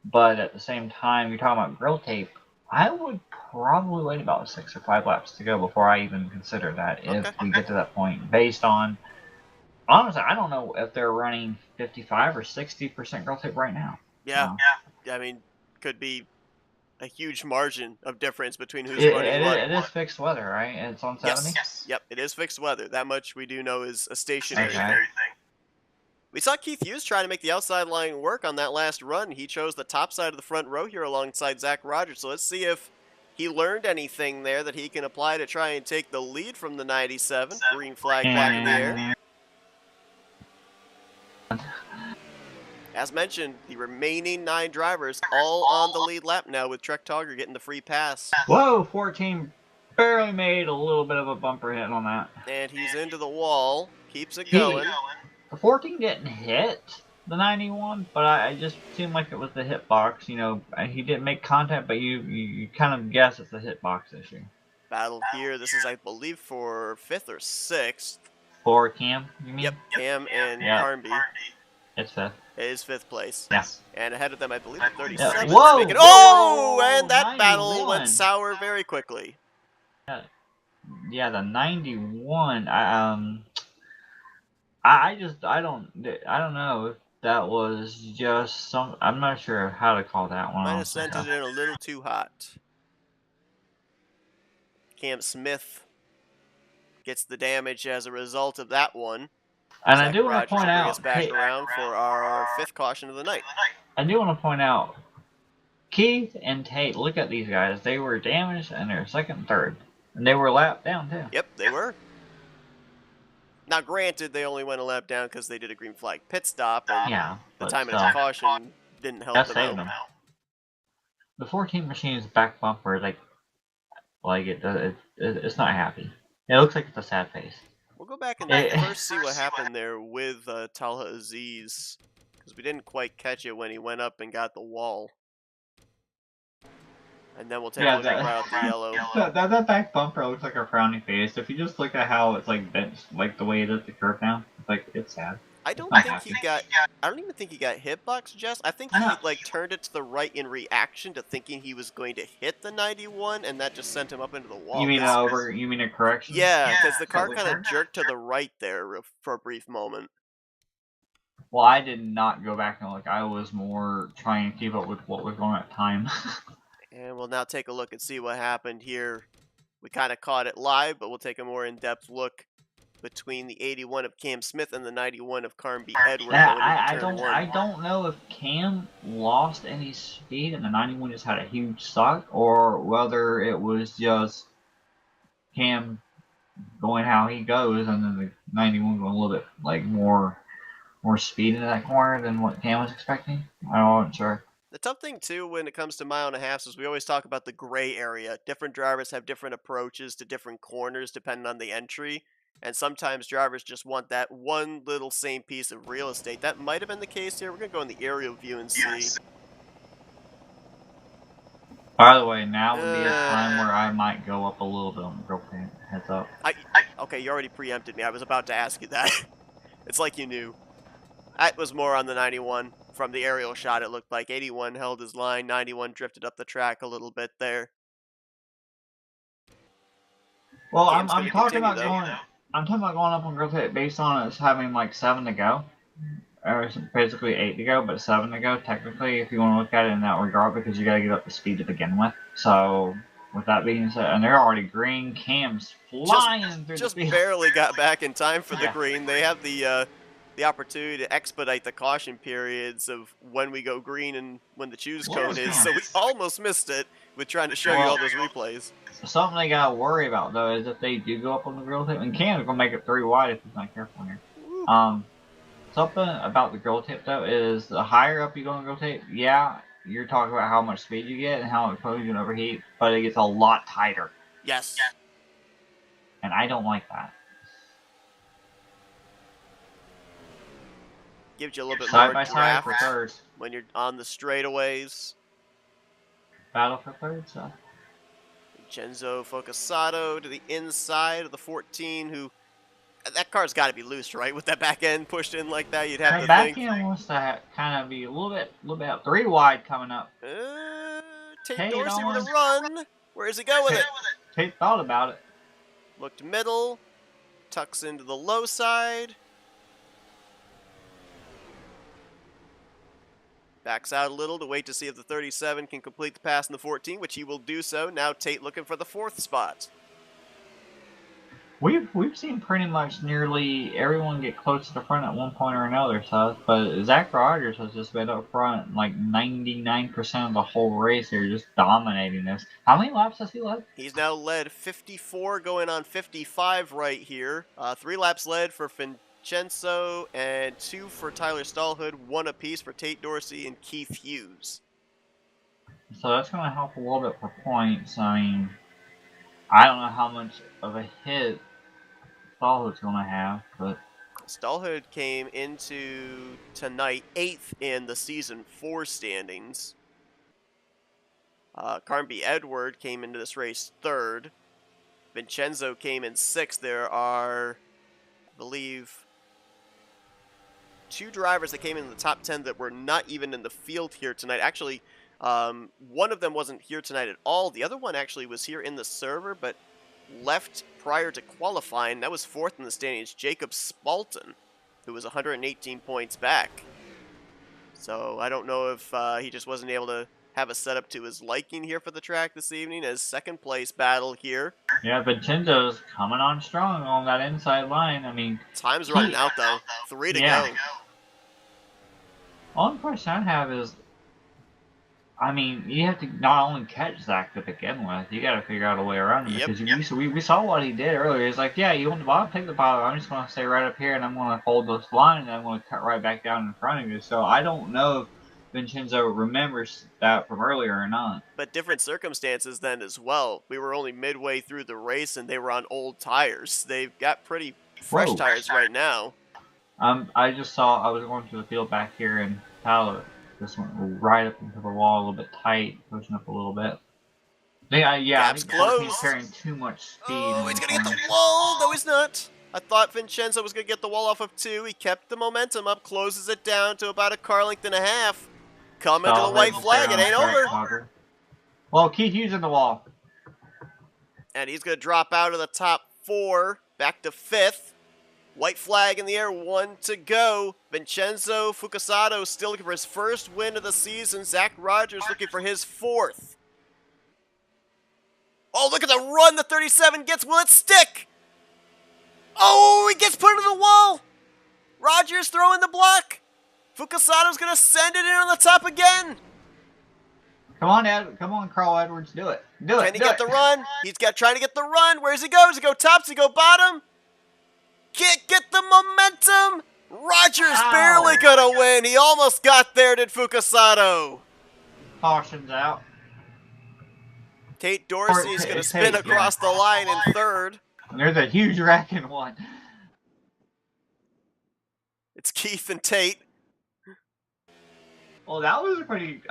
But at the same time, you're talking about grill tape. I would probably wait about 6 or 5 laps to go before I even consider that if Okay. we get to that point. Based on, honestly, I don't know if they're running 55 or 60% grill tape right now. Yeah. So, I mean, could be a huge margin of difference between who's it, running it, what. it is fixed weather, right? It's on 70? Yes. Yep. It is fixed weather. That much we do know is a stationary Okay. thing. We saw Keith Hughes trying to make the outside line work on that last run. He chose the top side of the front row here alongside Zach Rogers. So let's see if he learned anything there that he can apply to try and take the lead from the 97. Green flag back in the air. As mentioned, the remaining 9 drivers all on the lead lap now with Trek Togger getting the free pass. Whoa, 14 barely made a little bit of a bumper hit on that. And he's into the wall. Keeps it He, going. the 14 didn't hit the 91, but I just seemed like it was the hitbox. You know, he didn't make contact, but you kind of guess it's a hitbox issue. Battle here. This is, I believe, for 5th or 6th. For Cam, you mean? Yep, Cam and Yeah. Carnby. It's 5th. It is 5th place. Yes. And ahead of them, I believe, at 37. Yeah. Whoa! Oh! And that 91. battle went sour very quickly. Yeah, the 91. I don't know if that was just some. I'm not sure how to call that one. Might have honestly, sent it in a little too hot. Cam Smith gets the damage as a result of that one. And Zach I do want to Rogers point will bring out, us back around for our 5th caution of the night. I do want to point out, Keith and Tate. Look at these guys. They were damaged and they're second and third, and they were lapped down too. Yep, they were. Now, granted, they only went a lap down because they did a green flag pit stop, and Yeah, the but timing of the caution didn't help that them saved out. them. The 14 machine's back bumper, it's not happy. It looks like it's a sad face. We'll go back and first see what happened there with Talha Aziz, because we didn't quite catch it when he went up and got the wall. And then we'll take a look right out the yellow. That back bumper looks like a frowny face. If you just look at how it's like bent, like the way it is the curve now, it's sad. I don't even think he got hitbox, Jess. I think he like turned it to the right in reaction to thinking he was going to hit the 91, and that just sent him up into the wall. You mean a correction? Yeah, because the car kind of jerked to the right there for a brief moment. Well, I did not go back and look. I was more trying to keep up with what was going on at the time. And we'll now take a look and see what happened here. We kind of caught it live, but we'll take a more in-depth look between the 81 of Cam Smith and the 91 of Carnby Edwards. I don't know if Cam lost any speed and the 91 just had a huge suck, or whether it was just Cam going how he goes and then the 91 going a little bit like more speed into that corner than what Cam was expecting. I wasn't sure. The tough thing, too, when it comes to mile and a half is we always talk about the gray area. Different drivers have different approaches to different corners depending on the entry. And sometimes drivers just want that one little same piece of real estate. That might have been the case here. We're going to go in the aerial view and see. By the way, now would be a time where I might go up a little bit on the grill paint. Heads up. Okay, you already preempted me. I was about to ask you that. It's like you knew. That was more on the 91. From the aerial shot, it looked like 81 held his line. 91 drifted up the track a little bit there. Well, I'm talking about going up on grill tape based on us having like 7 to go. Or basically 8 to go, but 7 to go technically if you want to look at it in that regard, because you got to get up to speed to begin with. So with that being said, and they're already green. Cam's flying through the Just field. barely got back in time for the Yeah. green. They have the opportunity to expedite the caution periods of when we go green and when the choose Where's cone is, Cam? so we almost missed it with trying to show you Well, all those replays. something they gotta worry about though is if they do go up on the grill tip, and Cam's gonna make it 3 wide if he's not careful here. Woo. Something about the grill tip though is the higher up you go on the grill tip, yeah, you're talking about how much speed you get and how much you can overheat, but it gets a lot tighter. Yes. And I don't like that. Gives you a little bit Side more by side for draft thirds. when you're on the straightaways. Battle for thirds, so. Vincenzo Focasato to the inside of the 14, who that car's got to be loose, right? With that back end pushed in like that, you'd have to back think. end wants to kind of be a little bit 3 wide coming up. Tate Dorsey with a run. Where is he going with it? Tate thought about it. Looked middle, tucks into the low side. Backs out a little to wait to see if the 37 can complete the pass in the 14, which he will do so. Now Tate looking for the 4th spot. We've seen pretty much nearly everyone get close to the front at one point or another, Seth. But Zach Rogers has just been up front like 99% of the whole race here, just dominating this. How many laps has he led? He's now led 54, going on 55 right here. 3 laps led for Vincenzo and 2 for Tyler Stallhood, 1 apiece for Tate Dorsey and Keith Hughes. So that's going to help a little bit for points. I mean, I don't know how much of a hit Stallhood's going to have, but Stallhood came into tonight 8th in the season 4 standings. Carnby Edward came into this race 3rd. Vincenzo came in 6th. There are, I believe, 2 drivers that came in the top 10 that were not even in the field here tonight. Actually, one of them wasn't here tonight at all. The other one actually was here in the server, but left prior to qualifying. That was 4th in the standings. Jacob Spalton, who was 118 points back. So I don't know if he just wasn't able to have a setup to his liking here for the track this evening as 2nd place battle here. Yeah, Vincenzo's coming on strong on that inside line. I mean, time's running out though. 3 to go. Only question I have is, I mean, you have to not only catch Zach to begin with, you got to figure out a way around him. Because we saw what he did earlier. He's like, yeah, you want the bottom, take the bottom. I'm just going to stay right up here, and I'm going to hold this line, and I'm going to cut right back down in front of you. So I don't know if Vincenzo remembers that from earlier or not. But different circumstances then as well. We were only midway through the race, and they were on old tires. They've got pretty fresh tires right now. I just saw, I was going through the field back here, and Tyler just went right up into the wall, a little bit tight, pushing up a little bit. Yeah, I think he's carrying too much speed. Oh, he's going to get the wall! No, he's not. I thought Vincenzo was going to get the wall off of 2. He kept the momentum up, closes it down to about a car length and a half. Coming to the white flag, it ain't over. Well, Keith Hughes in the wall. And he's going to drop out of the top 4, back to 5th. White flag in the air, 1 to go. Vincenzo Focasato still looking for his 1st win of the season. Zach Rogers looking for his 4th. Oh, look at the run the 37 gets. Will it stick? Oh, he gets put into the wall. Rogers throwing the block. Fukasato's going to send it in on the top again. Come on, Ed. Come on, Carl Edwards. Do it. Do it. Can he get the run? He's trying to get the run. Where does he go? Does he go top? Does he go bottom? Can't get the momentum. Rogers barely gonna win. He almost got there, did Fukasato. Caution's out. Tate Dorsey's gonna spin across the line in 3rd. And there's a huge wreck in 1. It's Keith and Tate. Well, that was pretty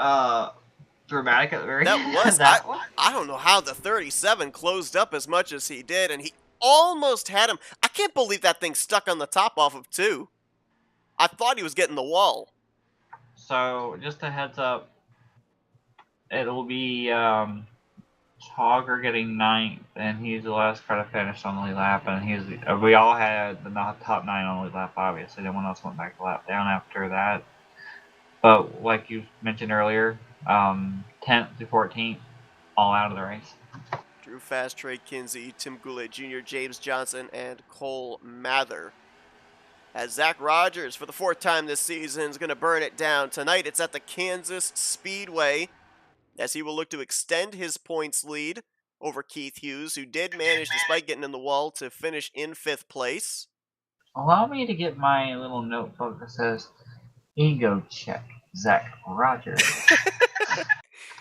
dramatic at the very end. That was. I don't know how the 37 closed up as much as he did, and he almost had him. I can't believe that thing stuck on the top off of 2. I thought he was getting the wall. So, just a heads up, it'll be Hogger getting 9th, and he's the last car to finish on the lead lap, and we all had the top 9 on the lead lap, obviously. No one else went back a lap down after that. But like you mentioned earlier, 10th to 14th, all out of the race. Drew Fast, Trey Kinsey, Tim Goulet Jr., James Johnson, and Cole Mather. As Zach Rogers, for the fourth time this season, is going to burn it down. Tonight, it's at the Kansas Speedway, as he will look to extend his points lead over Keith Hughes, who did manage, despite getting in the wall, to finish in 5th place. Allow me to get my little notebook that says ego check, Zach Rogers.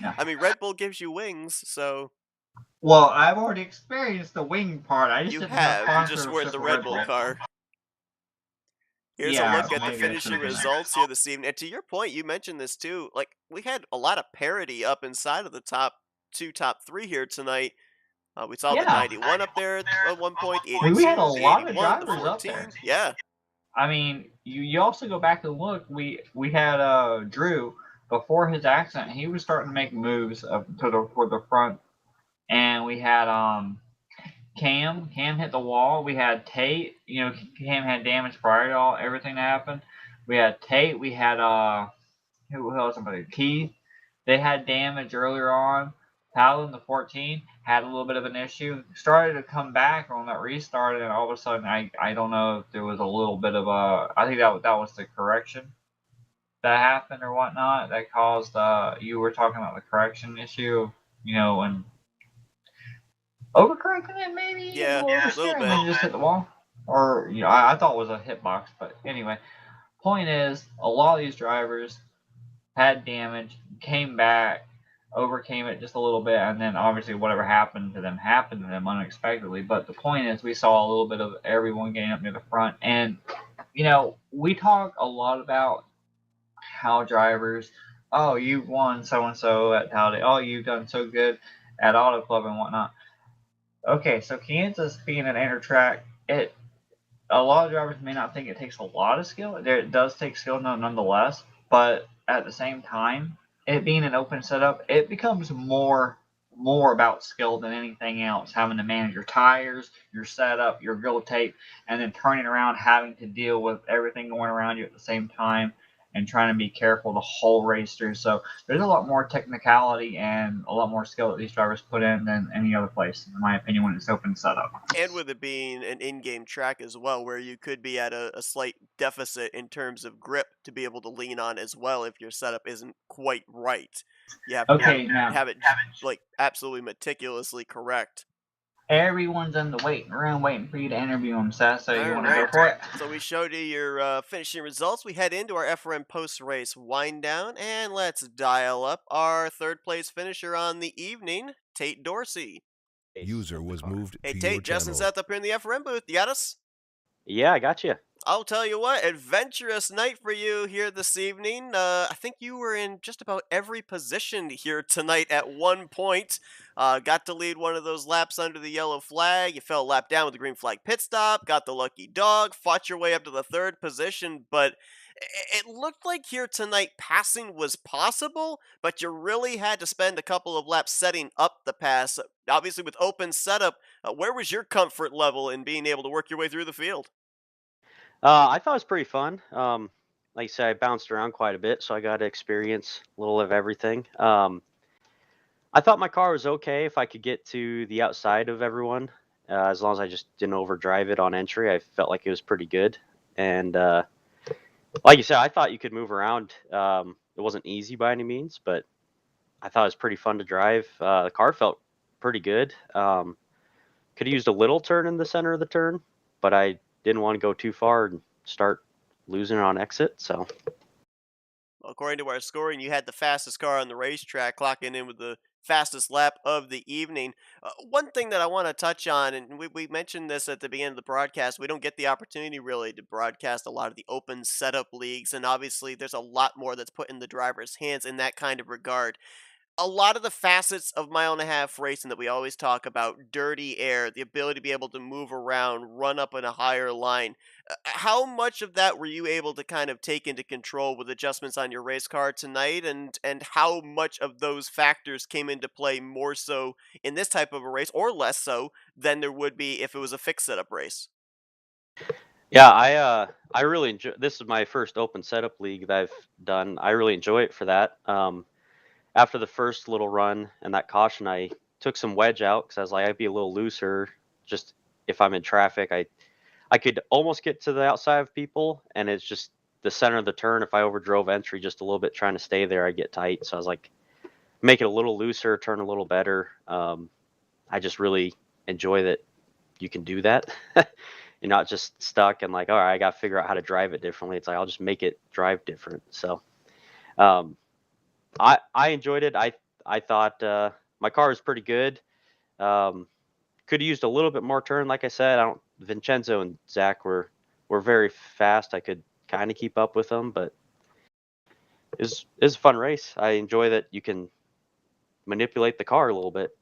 Yeah. I mean, Red Bull gives you wings, so Well, I've already experienced the wing part. I just you didn't know have. You just weren't sponsorship the for Red Red Bull Bull. car. Here's a Yeah, look at the maybe I finishing should've been there. results here this evening. And to your point, you mentioned this too. Like, we had a lot of parity up inside of the top three here tonight. We saw the Yeah. 91 up there at one point, the We had a 82, the lot of 81, the drivers up there. 14. Yeah. I mean, you also go back and look. We had Drew before his accident. He was starting to make moves up to the front, and we had Cam. Cam hit the wall. We had Tate. You know, Cam had damage prior to everything that happened. We had Tate. We had who else? Somebody Keith. They had damage earlier on. Paladin, the 14, had a little bit of an issue. Started to come back on that restart, and all of a sudden, I don't know if there was a little bit of a. I think that was the correction that happened or whatnot that caused. You were talking about the correction issue, you know, and overcorrecting it maybe, Yeah, a little a little oversteering, bit. and then just hit the wall. Or I thought it was a hitbox, but anyway. Point is, a lot of these drivers had damage, came back, overcame it just a little bit, and then obviously whatever happened to them unexpectedly. But the point is, we saw a little bit of everyone getting up near the front, and we talk a lot about how drivers, oh, you've won so and so at Talladega, oh, you've done so good at Auto Club and whatnot. Okay, so Kansas being an inter-track, a lot of drivers may not think it takes a lot of skill. It does take skill nonetheless, but at the same time, it being an open setup, it becomes more about skill than anything else. Having to manage your tires, your setup, your go tape, and then turning around, having to deal with everything going around you at the same time, and trying to be careful the whole race through. So there's a lot more technicality and a lot more skill that these drivers put in than any other place, in my opinion, when it's open setup. And with it being an in-game track as well, where you could be at a slight deficit in terms of grip to be able to lean on as well if your setup isn't quite right. You have to Okay, now have it like absolutely meticulously correct. everyone's in the waiting room waiting for you to interview them, Seth. So you All want to go right. for it? So we showed you your finishing results. We head into our FRM post-race wind down, and let's dial up our third place finisher on the evening, Tate Dorsey. User was moved Hey to your Tate, Justin channel. Seth up here in the FRM booth. You got us? Yeah, I got you. I'll tell you what, adventurous night for you here this evening. I think you were in just about every position here tonight at one point. Got to lead one of those laps under the yellow flag. You fell a lap down with the green flag pit stop. Got the lucky dog. Fought your way up to the third position. But it looked like here tonight passing was possible, but you really had to spend a couple of laps setting up the pass. Obviously, with open setup, where was your comfort level in being able to work your way through the field? I thought it was pretty fun. Like I said, I bounced around quite a bit, so I got to experience a little of everything. I thought my car was okay if I could get to the outside of everyone, as long as I just didn't overdrive it on entry. I felt like it was pretty good. And like you said, I thought you could move around. It wasn't easy by any means, but I thought it was pretty fun to drive. The car felt pretty good. Could have used a little turn in the center of the turn, but I didn't want to go too far and start losing it on exit. So According to our scoring, you had the fastest car on the racetrack, clocking in with the fastest lap of the evening. One thing that I want to touch on, and we mentioned this at the beginning of the broadcast, we don't get the opportunity really to broadcast a lot of the open setup leagues, and obviously there's a lot more that's put in the driver's hands in that kind of regard. A lot of the facets of mile and a half racing that we always talk about, dirty air, the ability to be able to move around, run up in a higher line. How much of that were you able to kind of take into control with adjustments on your race car tonight, and how much of those factors came into play more so in this type of a race, or less so than there would be if it was a fixed setup race? yeah, I really enjoy. This is my first open setup league that I've done. I really enjoy it for that. After the first little run and that caution, I took some wedge out because I was like, I'd be a little looser. Just if I'm in traffic, I could almost get to the outside of people, and it's just the center of the turn. If I overdrove entry just a little bit trying to stay there, I get tight. So I was like, make it a little looser, turn a little better. I just really enjoy that you can do that. You're not just stuck and like, all right, I got to figure out how to drive it differently. It's like, I'll just make it drive different. So um, I enjoyed it. I thought my car was pretty good. Could have used a little bit more turn, like I said. I don't. Vincenzo and Zach were very fast. I could kind of keep up with them, but it's a fun race. I enjoy that you can manipulate the car a little bit.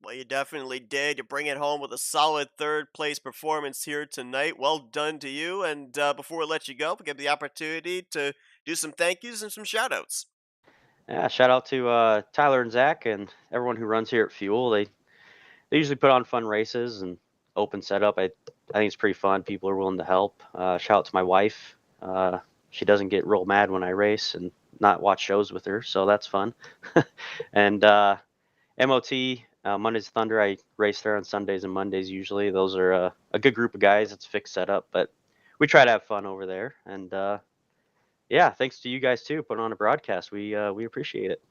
Well, you definitely did. You bring it home with a solid third place performance here tonight. Well done to you. And before we let you go, we give the opportunity to do some thank yous and some shout outs. Yeah, shout out to Tyler and Zach and everyone who runs here at Fuel. They usually put on fun races and open setup. I think it's pretty fun. People are willing to help. Shout out to my wife. She doesn't get real mad when I race and not watch shows with her, so that's fun. And MOT, Mondays Thunder, I race there on Sundays and Mondays usually. Those are a good group of guys. It's fixed setup, but we try to have fun over there. And yeah, thanks to you guys too, putting on a broadcast. We appreciate it.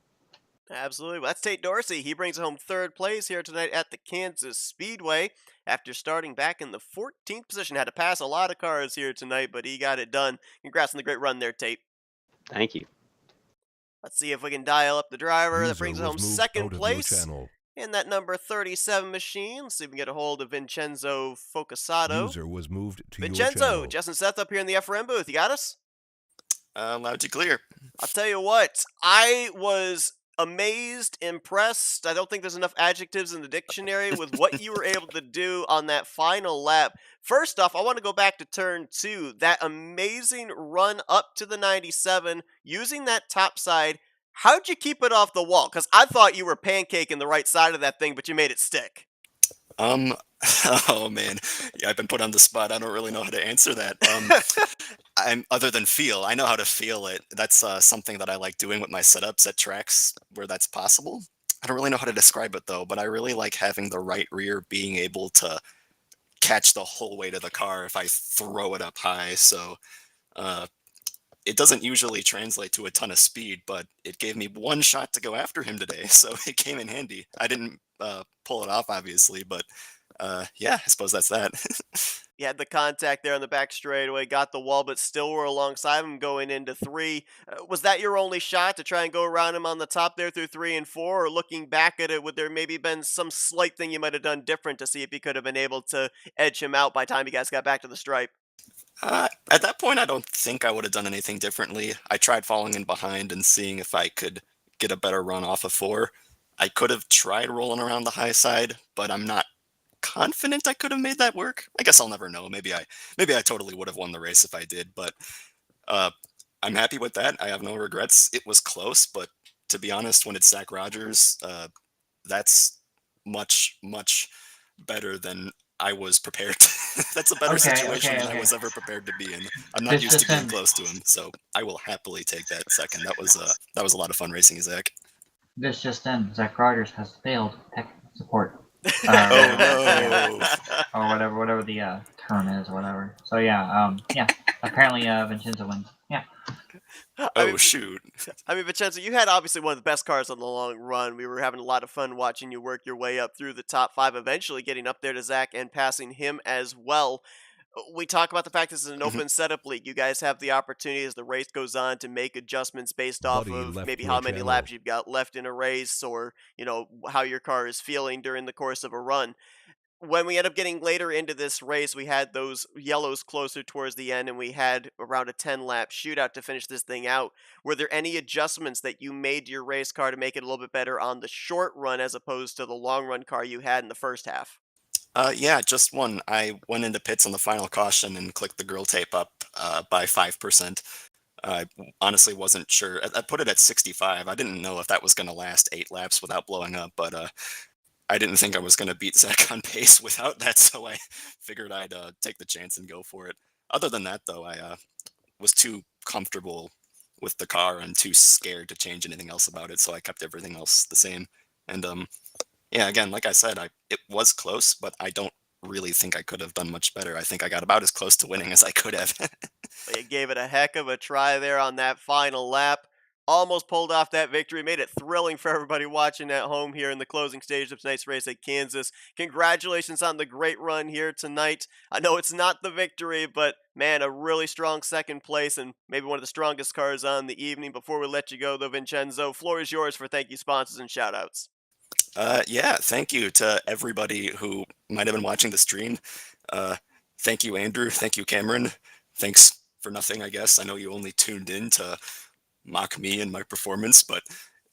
Absolutely. Well, that's Tate Dorsey. He brings home third place here tonight at the Kansas Speedway after starting back in the 14th position. Had to pass a lot of cars here tonight, but he got it done. Congrats on the great run there, Tate. Thank you. Let's see if we can dial up the driver that User brings was home moved second out of your place channel. in that number 37 machine. See if we can get a hold of Vincenzo Focusato. User was moved to your Vincenzo, channel. Jess and Seth up here in the FRM booth. You got us? Loud to clear. I'll tell you what, I was amazed, impressed. I don't think there's enough adjectives in the dictionary with what you were able to do on that final lap. First off, I want to go back to turn 2. That amazing run up to the 97 using that top side. How'd you keep it off the wall? Because I thought you were pancaking the right side of that thing, but you made it stick. Oh man, yeah, I've been put on the spot. I don't really know how to answer that. I'm other than feel. I know how to feel it. That's something that I like doing with my setups at tracks where that's possible. I don't really know how to describe it though, but I really like having the right rear being able to catch the whole weight of the car if I throw it up high. So uh, it doesn't usually translate to a ton of speed, but it gave me one shot to go after him today, so it came in handy. I didn't pull it off, obviously, but yeah, I suppose that's that. You had the contact there on the back straightaway, got the wall, but still were alongside him going into 3. Was that your only shot to try and go around him on the top there through 3 and 4? Or looking back at it, would there maybe been some slight thing you might have done different to see if you could have been able to edge him out by the time you guys got back to the stripe? At that point, I don't think I would have done anything differently. I tried falling in behind and seeing if I could get a better run off of 4. I could have tried rolling around the high side, but I'm not confident I could have made that work. I guess I'll never know. Maybe I totally would have won the race if I did, but uh, I'm happy with that. I have no regrets. It was close, but to be honest, when it's Zach Rogers, that's much better than I was prepared to. That's a better situation than I was ever prepared to be in. I'm not used to getting close to him, so I will happily take that second. That was a lot of fun racing, Zach. This just in: Zach Rogers has failed tech support. Oh no! Or whatever the term is, or whatever. So yeah, apparently Vincenzo wins. Yeah. Shoot. I mean, Vincenzo, you had obviously one of the best cars on the long run. We were having a lot of fun watching you work your way up through the top 5, eventually getting up there to Zach and passing him as well. We talk about the fact this is an open setup league. You guys have the opportunity as the race goes on to make adjustments based off of maybe how many laps you've got left in a race, or how your car is feeling during the course of a run. When we end up getting later into this race, we had those yellows closer towards the end, and we had around a 10-lap shootout to finish this thing out. Were there any adjustments that you made to your race car to make it a little bit better on the short run as opposed to the long run car you had in the first half? Yeah, just one. I went into pits on the final caution and clicked the grill tape up by 5%. I honestly wasn't sure. I put it at 65. I didn't know if that was going to last 8 laps without blowing up, but I didn't think I was going to beat Zach on pace without that, so I figured I'd take the chance and go for it. Other than that, though, I was too comfortable with the car and too scared to change anything else about it, so I kept everything else the same. And yeah, again, like I said, it was close, but I don't really think I could have done much better. I think I got about as close to winning as I could have. You gave it a heck of a try there on that final lap. Almost pulled off that victory, made it thrilling for everybody watching at home here in the closing stage of tonight's race at Kansas. Congratulations on the great run here tonight. I know it's not the victory, but man, a really strong second place and maybe one of the strongest cars on the evening. Before we let you go, though, Vincenzo, floor is yours for thank you sponsors and shout outs. Yeah, thank you to everybody who might have been watching the stream. Uh, Thank you, Andrew. Thank you, Cameron. Thanks for nothing, I guess. I know you only tuned in to mock me and my performance, but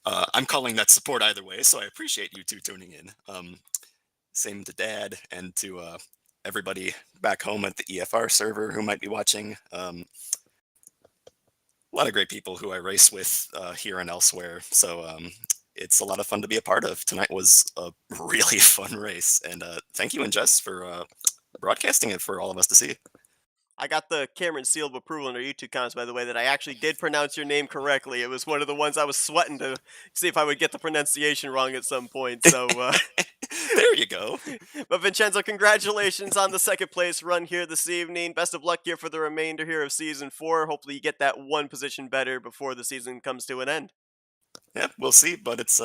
I'm calling that support either way, so I appreciate you two tuning in. Same to Dad and to everybody back home at the EFR server who might be watching. A lot of great people who I race with here and elsewhere. So it's a lot of fun to be a part of. Tonight was a really fun race. And thank you and Jess for broadcasting it for all of us to see. I got the Cameron seal of approval in our YouTube comments, by the way, that I actually did pronounce your name correctly. It was one of the ones I was sweating to see if I would get the pronunciation wrong at some point. So, there you go. But Vincenzo, congratulations on the second place run here this evening. Best of luck here for the remainder here of season 4. Hopefully you get that one position better before the season comes to an end. Yeah, we'll see. But it's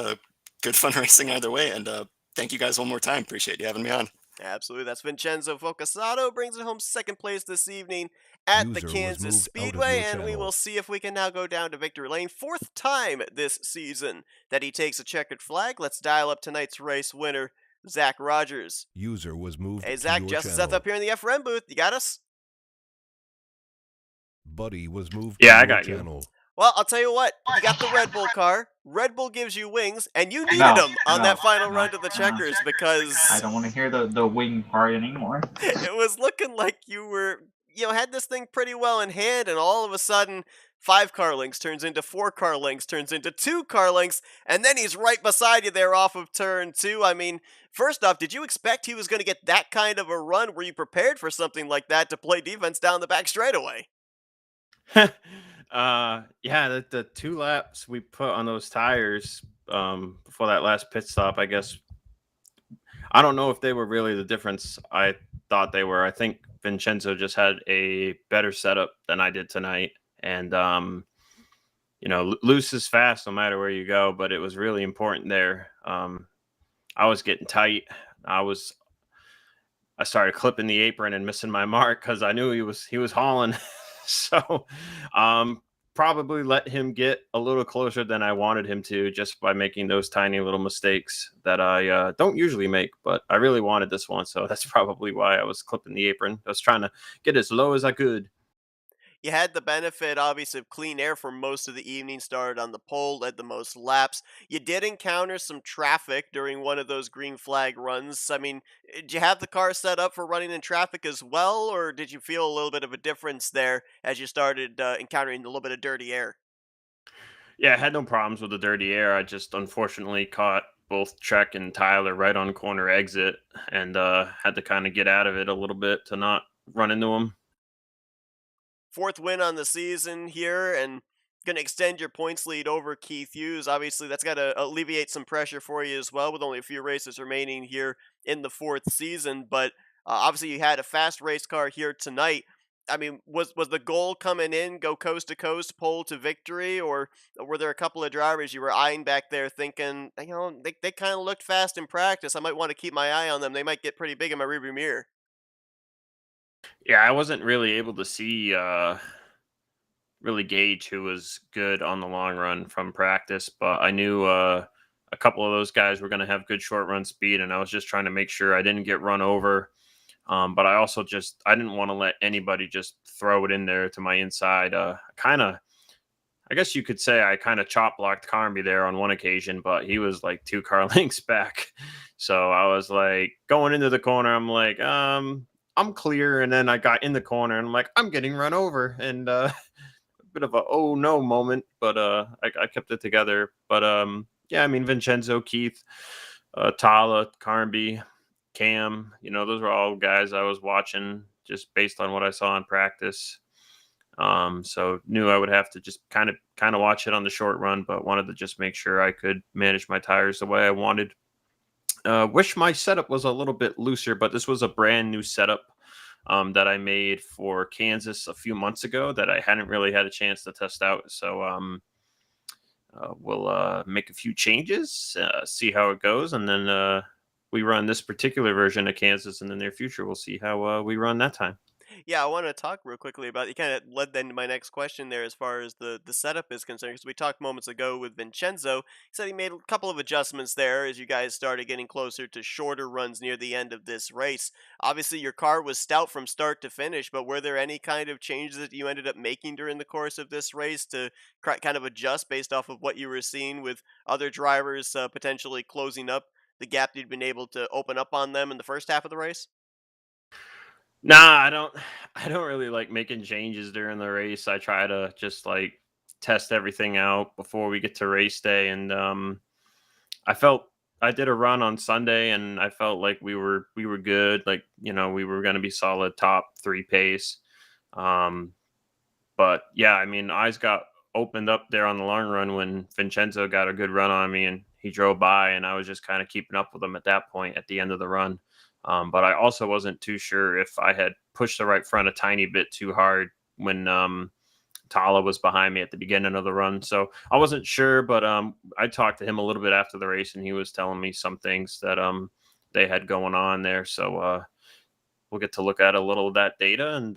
good fun racing either way. And thank you guys one more time. Appreciate you having me on. Absolutely. That's Vincenzo Focasato. Brings it home second place this evening at the User was Kansas moved out of Speedway. your And we channel. will see if we can now go down to victory lane. 4th time this season that he takes a checkered flag. Let's dial up tonight's race winner, Zach Rogers. User was moved Hey, to Zach, your Justin channel. Seth up here in the FRM booth. You got us? Buddy was moved Yeah, to I your got you. channel. Well, I'll tell you what. You got the Red Bull car. Red Bull gives you wings, and you needed No, them on no, that final no, run to the checkers because I don't want to hear the wing part anymore. it was looking like you were, had this thing pretty well in hand, and all of a sudden, 5 car lengths turns into 4 car lengths, turns into 2 car lengths, and then he's right beside you there off of turn 2. I mean, first off, did you expect he was going to get that kind of a run? Were you prepared for something like that to play defense down the back straightaway? Yeah, the 2 laps we put on those tires before that last pit stop, I guess I don't know if they were really the difference I thought they were. I think Vincenzo just had a better setup than I did tonight, and loose is fast no matter where you go, but it was really important there. I was getting tight. I started clipping the apron and missing my mark because I knew he was hauling. So probably let him get a little closer than I wanted him to just by making those tiny little mistakes that I don't usually make, but I really wanted this one. So that's probably why I was clipping the apron. I was trying to get as low as I could. You had the benefit, obviously, of clean air for most of the evening, started on the pole, led the most laps. You did encounter some traffic during one of those green flag runs. I mean, did you have the car set up for running in traffic as well, or did you feel a little bit of a difference there as you started encountering a little bit of dirty air? Yeah, I had no problems with the dirty air. I just unfortunately caught both Trek and Tyler right on corner exit and had to kind of get out of it a little bit to not run into them. 4th win on the season here and going to extend your points lead over Keith Hughes. Obviously, that's got to alleviate some pressure for you as well with only a few races remaining here in the 4th season. But obviously, you had a fast race car here tonight. I mean, was the goal coming in, go coast to coast, pole to victory, or were there a couple of drivers you were eyeing back there thinking, they kind of looked fast in practice. I might want to keep my eye on them. They might get pretty big in my rearview mirror. Yeah, I wasn't really able to see really gauge who was good on the long run from practice, but I knew a couple of those guys were going to have good short run speed, and I was just trying to make sure I didn't get run over. But I also I didn't want to let anybody just throw it in there to my inside. I guess you could say I kind of chop blocked Carnby there on one occasion, but he was like 2 car lengths back. So I was like going into the corner. I'm like, I'm clear. And then I got in the corner and I'm like, I'm getting run over. And a bit of a, oh no moment, but I kept it together. But yeah, I mean, Vincenzo, Keith, Tala, Carnby, Cam, those were all guys I was watching just based on what I saw in practice. So knew I would have to just kind of watch it on the short run, but wanted to just make sure I could manage my tires the way I wanted. Wish my setup was a little bit looser, but this was a brand new setup that I made for Kansas a few months ago that I hadn't really had a chance to test out. So we'll make a few changes, see how it goes, and then we run this particular version of Kansas in the near future. We'll see how we run that time. Yeah, I want to talk real quickly about. You kind of led then to my next question there, as far as the setup is concerned, because we talked moments ago with Vincenzo. He said he made a couple of adjustments there as you guys started getting closer to shorter runs near the end of this race. Obviously, your car was stout from start to finish, but were there any kind of changes that you ended up making during the course of this race to kind of adjust based off of what you were seeing with other drivers potentially closing up the gap you'd been able to open up on them in the first half of the race? Nah, I don't. I don't really like making changes during the race. I try to just like test everything out before we get to race day, and I felt I did a run on Sunday, and I felt like we were good. Like we were going to be solid top three pace. Um, but yeah, I mean, eyes got opened up there on the long run when Vincenzo got a good run on me, and he drove by, and I was just kind of keeping up with him at that point at the end of the run. But I also wasn't too sure if I had pushed the right front a tiny bit too hard when Tala was behind me at the beginning of the run. So I wasn't sure, but I talked to him a little bit after the race, and he was telling me some things that they had going on there. So we'll get to look at a little of that data and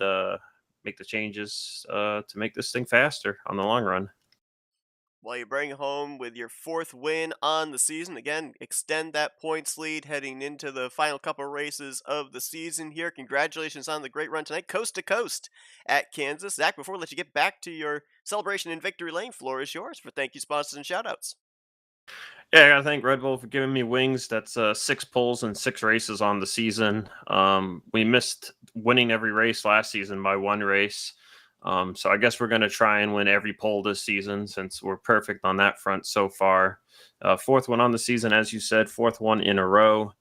make the changes to make this thing faster on the long run. Well, you bring home with your fourth win on the season. Again, extend that points lead heading into the final couple races of the season here. Congratulations on the great run tonight, coast to coast at Kansas. Zach, before we let you get back to your celebration in Victory Lane, floor is yours for thank you, sponsors, and shoutouts. Yeah, I gotta thank Red Bull for giving me wings. That's 6 poles and 6 races on the season. We missed winning every race last season by 1 race. So I guess we're gonna try and win every pole this season since we're perfect on that front so far. Fourth one on the season, as you said, fourth one in a row.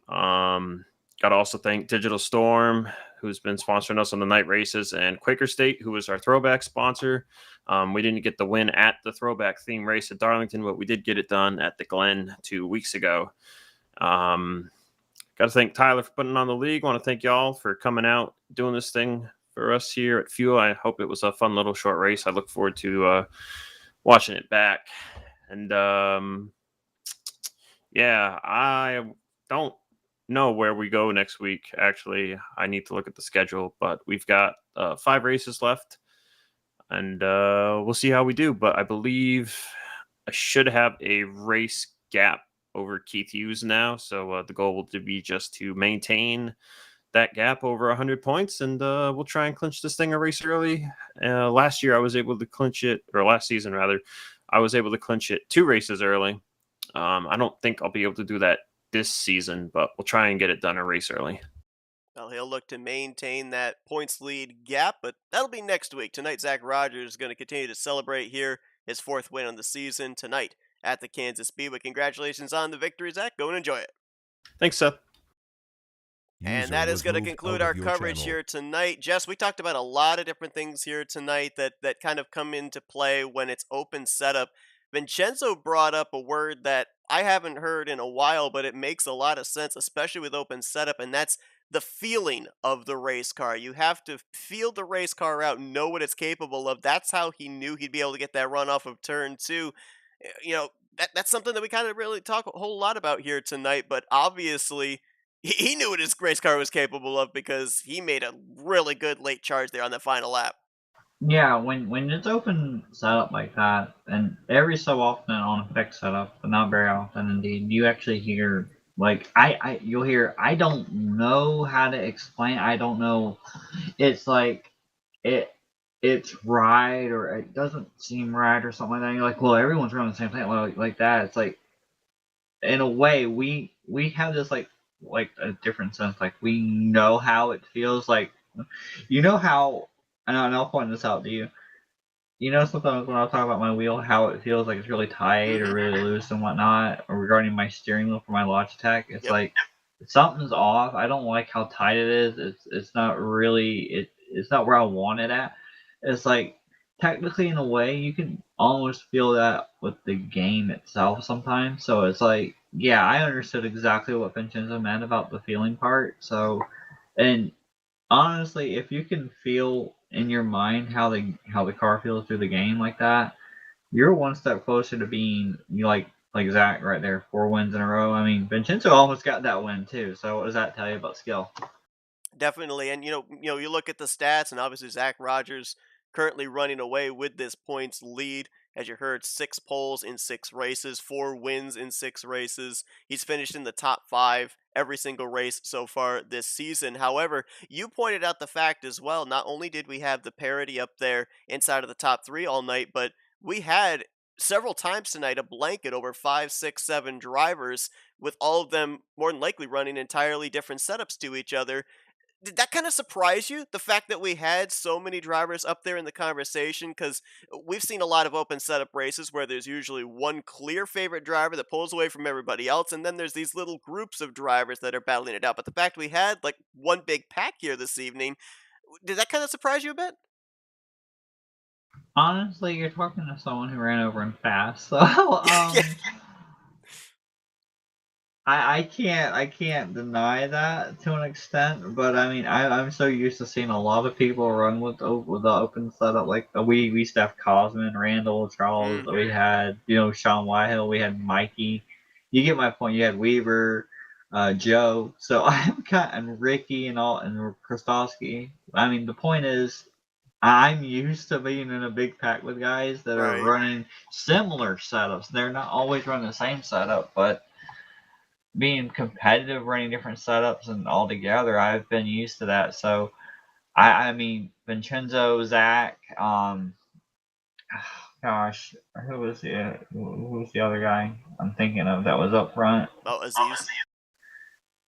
Got to also thank Digital Storm, who's been sponsoring us on the night races, and Quaker State, who was our throwback sponsor. We didn't get the win at the throwback theme race at Darlington, but we did get it done at the Glen 2 weeks ago. Got to thank Tyler for putting on the league. Want to thank y'all for coming out, doing this thing for us here at Fuel. I hope it was a fun little short race. I look forward to watching it back. And yeah, I don't know where we go next week. Actually, I need to look at the schedule, but we've got 5 races left, and we'll see how we do. But I believe I should have a race gap over Keith Hughes now, so the goal will be just to maintain that gap over 100 points, and we'll try and clinch this thing a race early. Last year I was able to clinch it, or last season rather, I was able to clinch it 2 races early. I don't think I'll be able to do that this season, but we'll try and get it done a race early. Well, he'll look to maintain that points lead gap, but that'll be next week. Tonight, Zach Rogers is going to continue to celebrate here his 4th win on the season tonight at the Kansas Speedway. Congratulations on the victory, Zach. Go and enjoy it. Thanks, Seth. And User that is was going to moved conclude out our of your coverage channel. here tonight. Jess, we talked about a lot of different things here tonight that kind of come into play when it's open setup. Vincenzo brought up a word that I haven't heard in a while, but it makes a lot of sense, especially with open setup, and that's the feeling of the race car. You have to feel the race car out, know what it's capable of. That's how he knew he'd be able to get that run off of turn 2. You know, that's something that we kind of really talk a whole lot about here tonight, but obviously he knew what his race car was capable of because he made a really good late charge there on the final lap. Yeah, when it's open setup like that, and every so often on a fixed setup, but not very often indeed, you actually hear like you'll hear I don't know how to explain. I don't know. It's like it's right or it doesn't seem right or something like that. And you're like, well, everyone's running the same thing like that. It's like in a way we have this like a different sense. Like we know how it feels. Like you know how. And I'll point this out to you. You know, sometimes when I talk about my wheel, how it feels like it's really tight or Mm-hmm. really loose and whatnot, or regarding my steering wheel for my Logitech, it's Yep. like something's off. I don't like how tight it is. It's not really it's not where I want it at. it's like technically in a way you can almost feel that with the game itself sometimes. So it's like, yeah, I understood exactly what Vincenzo meant about the feeling part. So, and honestly, if you can feel in your mind how the car feels through the game like that, you're one step closer to being like Zach right there, 4 wins in a row. I mean, Vincenzo almost got that win too. So what does that tell you about skill? Definitely, and you look at the stats, and obviously Zach Rogers currently running away with this points lead. As you heard, 6 poles in 6 races, 4 wins in 6 races. He's finished in the top 5 every single race so far this season. However, you pointed out the fact as well. Not only did we have the parity up there inside of the top 3 all night, but we had several times tonight a blanket over 5, 6, 7 drivers, with all of them more than likely running entirely different setups to each other. Did that kind of surprise you? The fact that we had so many drivers up there in the conversation? Because we've seen a lot of open setup races where there's usually one clear favorite driver that pulls away from everybody else, and then there's these little groups of drivers that are battling it out. But the fact we had like one big pack here this evening, did that kind of surprise you a bit? Honestly, you're talking to someone who ran over him fast. So Yeah. I can't deny that to an extent, but I mean I'm so used to seeing a lot of people run with the open setup. Like we used to have Cosman, Randall, Charles, Mm-hmm. we had Sean Whitehill, we had Mikey. You get my point. You had Weaver, Joe. So I'm kind and Ricky and all and Krostowski. I mean the point is I'm used to being in a big pack with guys that are Right. running similar setups. They're not always running the same setup, but being competitive, running different setups and all together, I've been used to that. So I mean, Vincenzo, Zach, gosh, who was the other guy I'm thinking of that was up front? Oh, Aziz.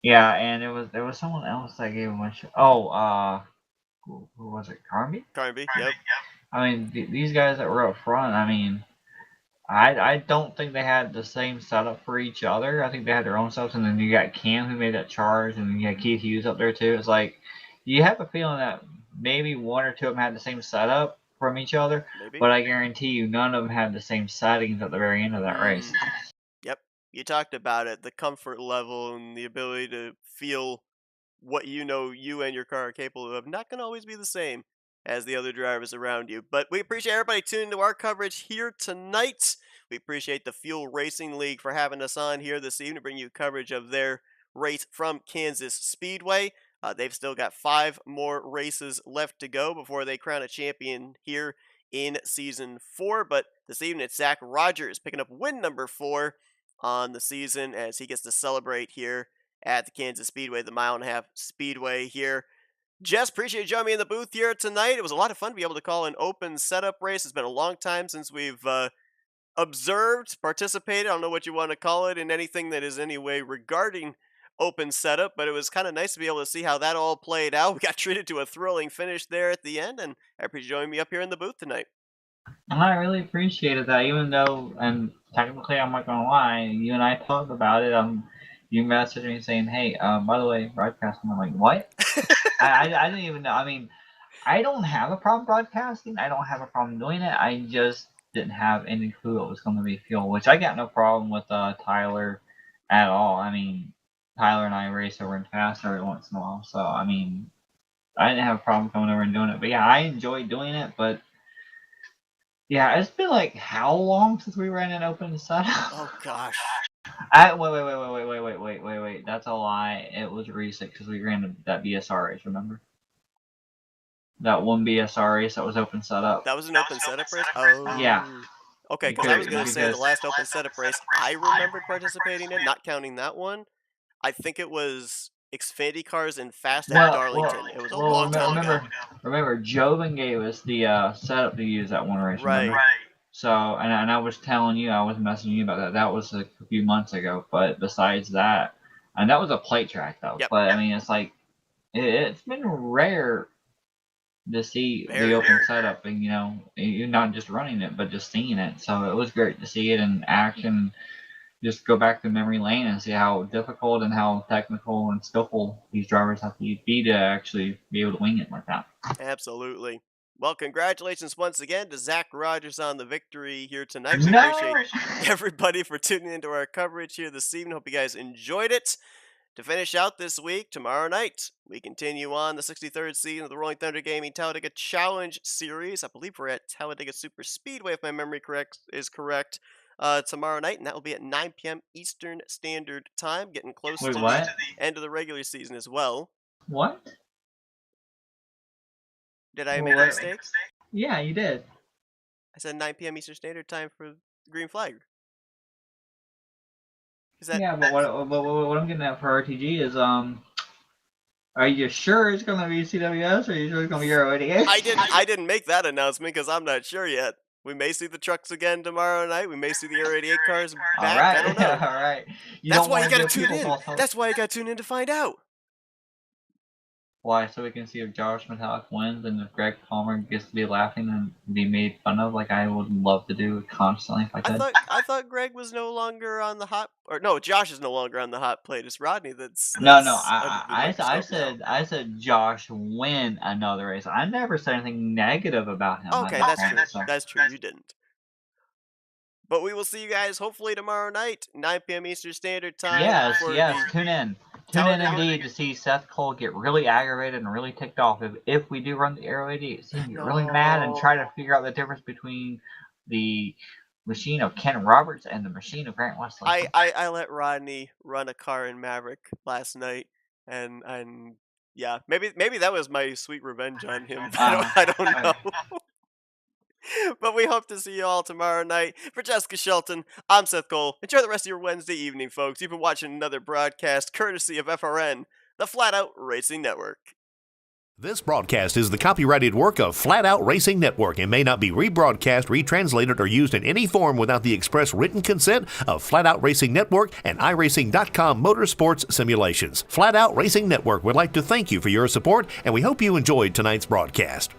Yeah, and there was someone else that gave him a who was it? Carmi? Carnby. Yep. I mean, these guys that were up front. I mean, I don't think they had the same setup for each other. I think they had their own setups, and then you got Cam who made that charge, and then you had Keith Hughes up there too. It's like you have a feeling that maybe one or two of them had the same setup from each other, Maybe. but I guarantee you none of them had the same settings at the very end of that race. Yep. You talked about it, the comfort level and the ability to feel what you and your car are capable of, not going to always be the same as the other drivers around you. But we appreciate everybody tuning into our coverage here tonight. We appreciate the Fuel Racing League for having us on here this evening to bring you coverage of their race from Kansas Speedway. They've still got 5 more races left to go before they crown a champion here in season 4. But this evening it's Zach Rogers picking up win number 4 on the season as he gets to celebrate here at the Kansas Speedway, the mile-and-a-half Speedway here. Jess, appreciate you joining me in the booth here tonight. It was a lot of fun to be able to call an open setup race. It's been a long time since we've observed, participated, I don't know what you want to call it, in anything that is anyway regarding open setup, but it was kind of nice to be able to see how that all played out. We got treated to a thrilling finish there at the end, and I appreciate you joining me up here in the booth tonight. And I really appreciated that, even though, and technically, I'm not gonna lie, you and I talked about it. You messaged me saying, "Hey, by the way, broadcasting." I'm like, "What?" I didn't even know. I mean, I don't have a problem broadcasting. I don't have a problem doing it. I just didn't have any clue it was going to be fuel, which I got no problem with Tyler at all. I mean, Tyler and I race over and fast every once in a while, so I mean, I didn't have a problem coming over and doing it. But yeah, I enjoyed doing it. But yeah, it's been like how long since we ran an open setup? Oh gosh. Wait. That's a lie. It was recent because we ran that BSR race. Remember? That one BSR race that was open setup. That was an open setup race? Oh. Yeah. Okay, because I was going to say the last open setup race I remembered participating in, not counting that one, I think it was Xfinity Cars and Fast at Darlington. It was a long time ago. Remember, Joven gave us the setup to use that one race. Right. Remember? So, and I was telling you, I was messaging you about that. That was a few months ago. But besides that, and that was a plate track though. Yep. But I mean, it's like it's been rare to see the open setup, and you're not just running it, but just seeing it. So it was great to see it in action. Just go back to memory lane and see how difficult and how technical and skillful these drivers have to be to actually be able to wing it like that. Absolutely. Well, congratulations once again to Zach Rogers on the victory here tonight. We No! appreciate everybody for tuning into our coverage here this evening. Hope you guys enjoyed it. To finish out this week, tomorrow night, we continue on the 63rd season of the Rolling Thunder Gaming Talladega Challenge Series. I believe we're at Talladega Super Speedway, if my memory is correct, tomorrow night, and that will be at 9 p.m. Eastern Standard Time, getting close Wait, to what? the end of the regular season as well. What? Did I make a mistake? Yeah, you did. I said 9 p.m. Eastern Standard Time for the green flag. Yeah, but what I'm getting at for RTG is, are you sure it's going to be CWS, or are you sure it's going to be Euro 88? I didn't make that announcement because I'm not sure yet. We may see the trucks again tomorrow night. We may see the Euro 88 cars back. All right, I don't know. all right. That's why you got to tune in. That's why you got to tune in to find out. Why? So we can see if Josh Metallic wins and if Greg Palmer gets to be laughing and be made fun of, like I would love to do constantly if I could. I thought Greg was no longer on the hot, or no, Josh is no longer on the hot plate. It's Rodney that's No. I said Josh win another race. I never said anything negative about him. Okay, that's true. That's true. You didn't. But we will see you guys hopefully tomorrow night, 9 p.m. Eastern Standard Time. Yes. Tune in. Tune in indeed to see Seth Cole get really aggravated and really ticked off if we do run the Aero 88. See him get really mad and try to figure out the difference between the machine of Ken Roberts and the machine of Grant Wesley. I let Rodney run a car in Maverick last night, and yeah, maybe that was my sweet revenge on him. I don't know. But we hope to see you all tomorrow night. For Jessica Shelton, I'm Seth Cole. Enjoy the rest of your Wednesday evening, folks. You've been watching another broadcast courtesy of FRN, the Flatout Racing Network. This broadcast is the copyrighted work of Flatout Racing Network and may not be rebroadcast, retranslated, or used in any form without the express written consent of Flatout Racing Network and iRacing.com Motorsports Simulations. Flatout Racing Network would like to thank you for your support, and we hope you enjoyed tonight's broadcast.